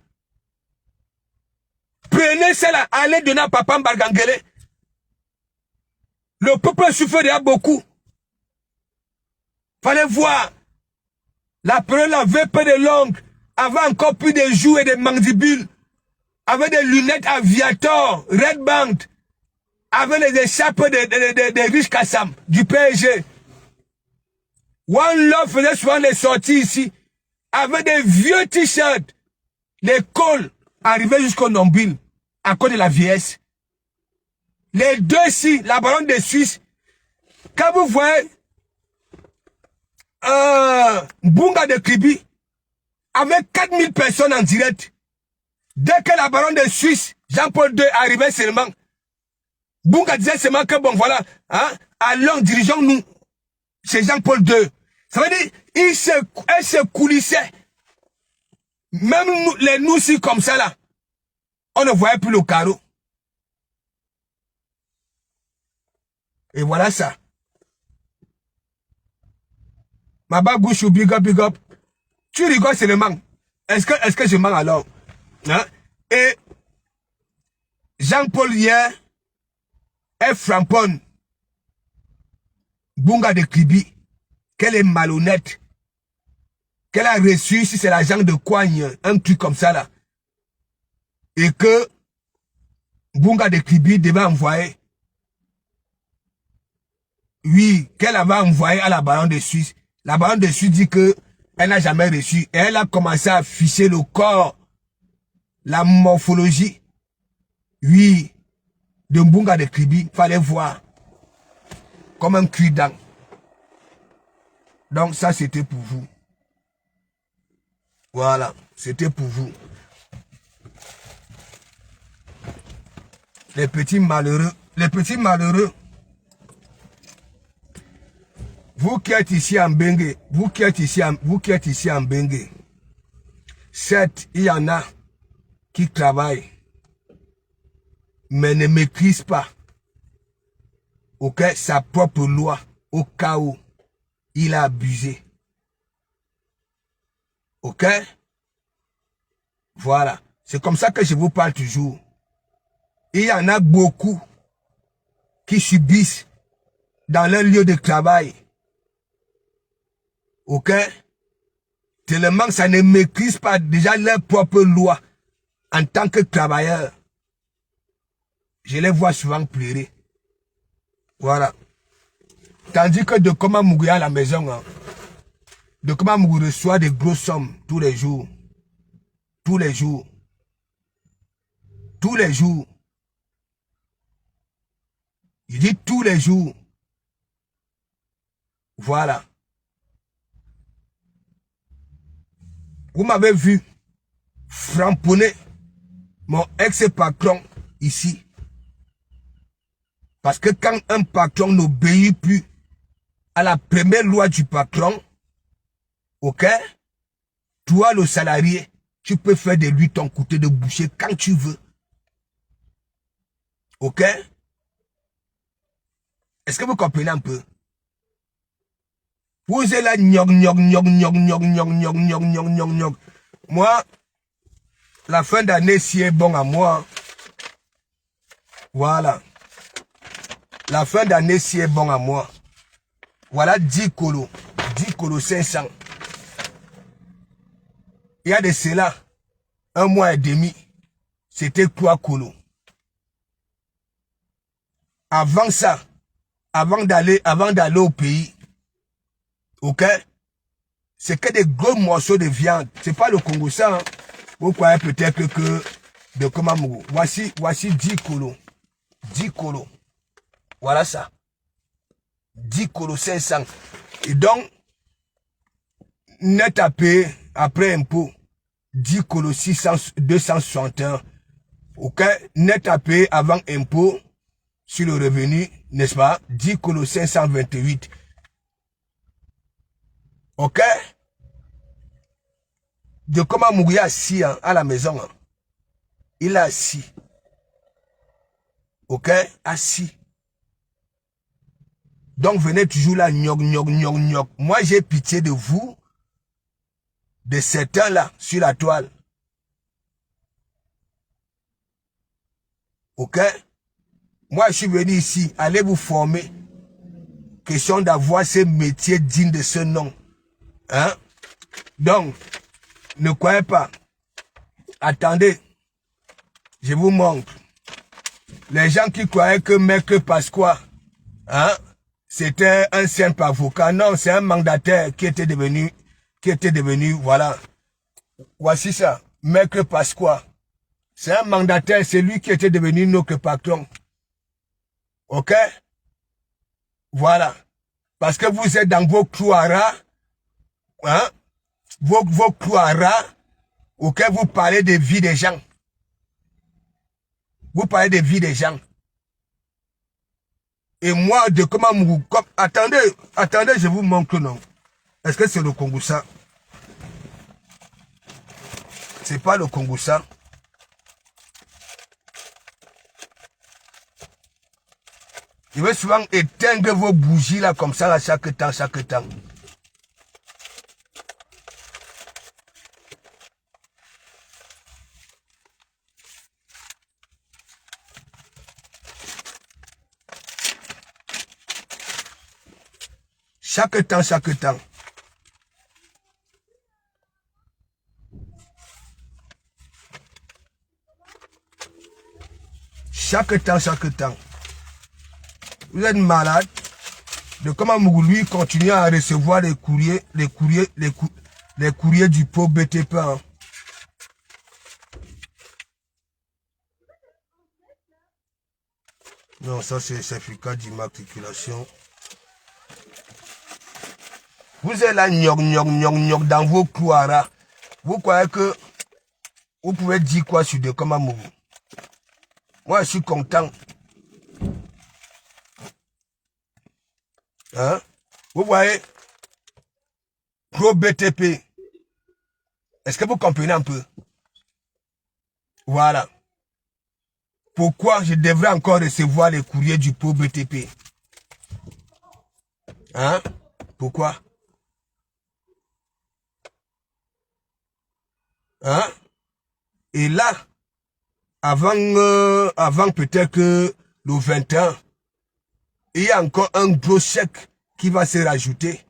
Prenez ça là, allez donner à Papa Mbargangele. Le peuple souffre déjà beaucoup. Fallait voir. La période avait peu de longue, avait encore plus de joues et de mandibules, avait des lunettes aviator, Red Band, avait les échappes de riches Kassam, du PSG. One Love faisait souvent des sorties ici, avec des vieux t-shirts, les cols arrivaient jusqu'au nombril, à cause de la vieillesse. Les deux ici, la baronne de Suisse, quand vous voyez Bunga de Kribi, avec 4000 personnes en direct, dès que la baronne de Suisse, Jean-Paul II, arrivait seulement, Bunga disait seulement que bon voilà, hein, allons, dirigeons-nous chez Jean-Paul II. Ça veut dire, elle se coulissait. Même nous, les nous-ci comme ça là, on ne voyait plus le carreau. Et voilà ça. Maba Gouchou, big up, big up. Tu rigoles seulement. Est-ce que je mens alors? Hein? Et Jean-Paul hier est framponne. Bunga de Kribi. Qu'elle est malhonnête. Qu'elle a reçu, si c'est l'agent de Coigne, un truc comme ça là. Et que Bunga de Kribi devait envoyer. Oui, qu'elle avait envoyé à la baronne de Suisse. La baronne de Suisse dit que elle n'a jamais reçu. Et elle a commencé à afficher le corps, la morphologie. Oui, de Mbunga de Kribi, fallait voir. Comme un cuit-dent. Donc ça, c'était pour vous. Voilà, c'était pour vous. Les petits malheureux. Les petits malheureux. Vous qui êtes ici en Bengue, vous qui êtes ici en Bengue, certes, il y en a qui travaillent, mais ne maîtrisent pas, ok, sa propre loi, au cas où il a abusé. Ok? Voilà. C'est comme ça que je vous parle toujours. Il y en a beaucoup qui subissent dans leur lieu de travail. Ok? Tellement que ça ne maîtrise pas déjà leur propre loi en tant que travailleur. Je les vois souvent pleurer. Voilà. Tandis que de comment Mougou à la maison, hein, de comment Mougou reçoit des grosses sommes tous les jours. Tous les jours. Tous les jours. Je dis tous les jours. Voilà. Vous m'avez vu framponner mon ex-patron ici. Parce que quand un patron n'obéit plus à la première loi du patron, ok, toi le salarié, tu peux faire de lui ton couteau de boucher quand tu veux. Ok? Est-ce que vous comprenez un peu? Vous êtes là, gnog. Moi, la fin d'année, si est bon à moi. Voilà. La fin d'année, si est bon à moi. Voilà 10 colos. 10 colos 500. Il y a de cela, un mois et demi, c'était 3 colos. Avant ça, avant d'aller au pays, ok, c'est que des gros morceaux de viande. C'est pas le Congo ça. Hein. Vous croyez peut-être que de comment voici 10 colos. 10 colos. Voilà ça. 10 colos 500. Et donc, net à payer après impôt, 10 colos 261. Ok, net à payer avant impôt sur le revenu, n'est-ce pas? 10 colos 528. Ok? De comment mourir assis hein, à la maison. Hein. Il est assis. Ok? Assis. Donc venez toujours là, gnog. Moi j'ai pitié de vous, de certains là, sur la toile. Ok? Moi, je suis venu ici. Allez vous former. Question d'avoir ce métier digne de ce nom. Hein? Donc, ne croyez pas. Attendez. Je vous montre. Les gens qui croyaient que Maître Pasqua, hein, c'était un simple avocat. Non, c'est un mandataire qui était devenu, voilà. Voici ça. Maître Pasqua. C'est un mandataire, c'est lui qui était devenu notre patron. Ok? Voilà. Parce que vous êtes dans vos clouaras, hein? Vos clouaras, ok? Vous parlez de vie des gens. Vous parlez de vie des gens. Et moi, de comment vous... Attendez, je vous montre, non? Est-ce que c'est le Kongoussa? C'est pas le Kongoussa. Je vais souvent éteindre vos bougies là, comme ça, là, chaque temps. Chaque temps, chaque temps. Chaque temps. Vous êtes malade de comment lui continue à recevoir les courriers du pauvre BTP. Hein. Non, ça c'est le certificat d'immatriculation. Vous êtes là, gnoc dans vos couloirs. Vous croyez que vous pouvez dire quoi sur de comment Mougou? Moi, je suis content. Hein? Vous voyez? Gros BTP. Est-ce que vous comprenez un peu? Voilà. Pourquoi je devrais encore recevoir les courriers du pauvre BTP? Hein? Pourquoi? Hein? Et là, avant peut-être que le 21, il y a encore un gros chèque qui va se rajouter.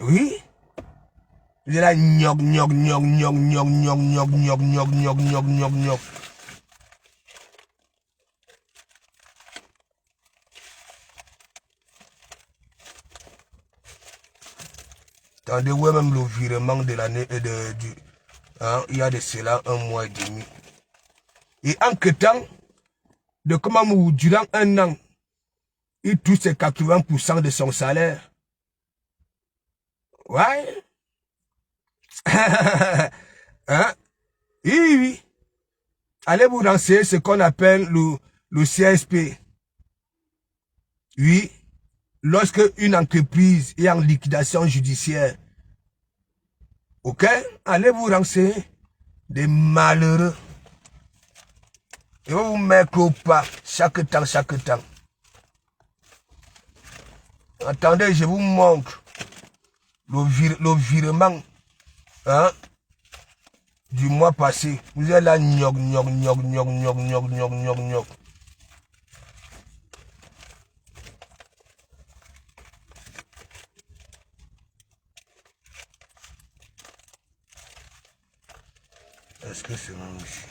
Oui? Il est là, gnoc. Attendez, ouais, même le virement de l'année hein, il y a de cela 1 mois et demi. Et en que temps, de comment durant 1 an, il touche 80% de son salaire. Ouais. Hein? Oui. Allez vous renseigner ce qu'on appelle le CSP. Oui. Lorsque une entreprise est en liquidation judiciaire, ok? Allez vous renseigner des malheureux. Et vous mettre au pas chaque temps. Attendez, je vous montre le virement, hein, du mois passé. Vous êtes là, gnoc. Est-ce que c'est mon ici?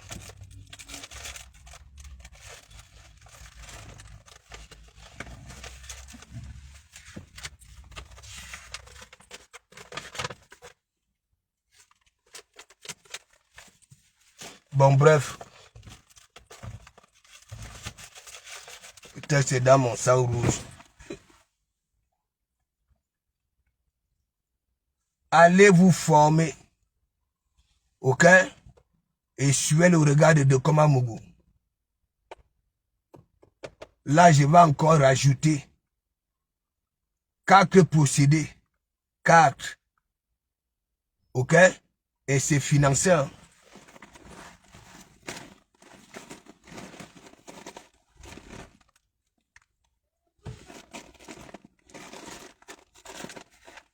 Bon, bref. Peut-être c'est dans mon sang rouge. Allez vous former. Ok? Et suivez le regard de Komamougou. Là, je vais encore rajouter 4 procédés. 4. Ok? Et c'est financé. Hein?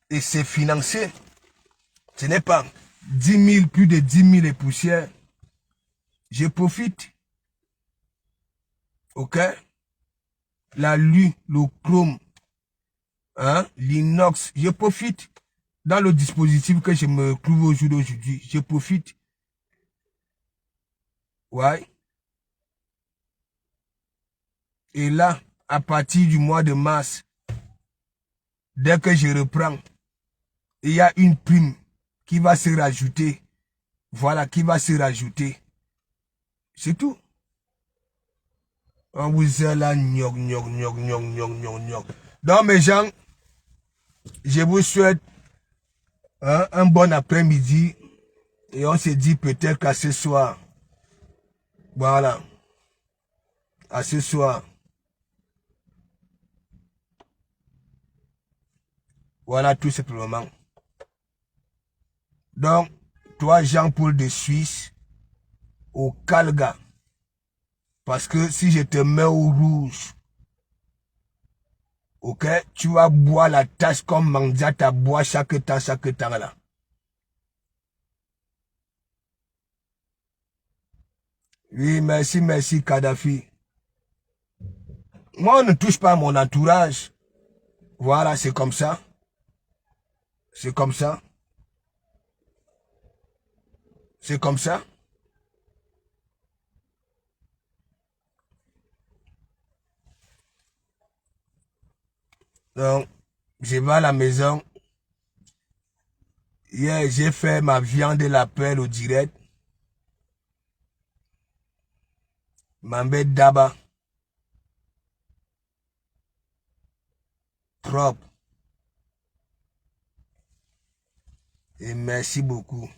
Et c'est financé. Ce n'est pas 10 000, plus de 10 000 et poussières. Je profite. Ok? L'alu, le chrome, hein, l'inox. Je profite dans le dispositif que je me trouve au jour d'aujourd'hui. Je profite. Ouais. Et là, à partir du mois de mars, dès que je reprends, il y a une prime qui va se rajouter. Voilà, qui va se rajouter. C'est tout. On vous est là, gnog. Donc, mes gens, je vous souhaite un bon après-midi. Et on se dit peut-être qu'à ce soir. Voilà. À ce soir. Voilà tout simplement. Donc, toi, Jean-Paul de Suisse, au Calga. Parce que si je te mets au rouge, ok, tu vas boire la tasse comme Mandiata boit chaque temps là. Oui, merci, Kadhafi. Moi, on ne touche pas à mon entourage. Voilà, c'est comme ça. C'est comme ça. C'est comme ça. Donc, je vais à la maison. Hier, j'ai fait ma viande et la pelle au direct. Mambé Daba. Trop. Et merci beaucoup.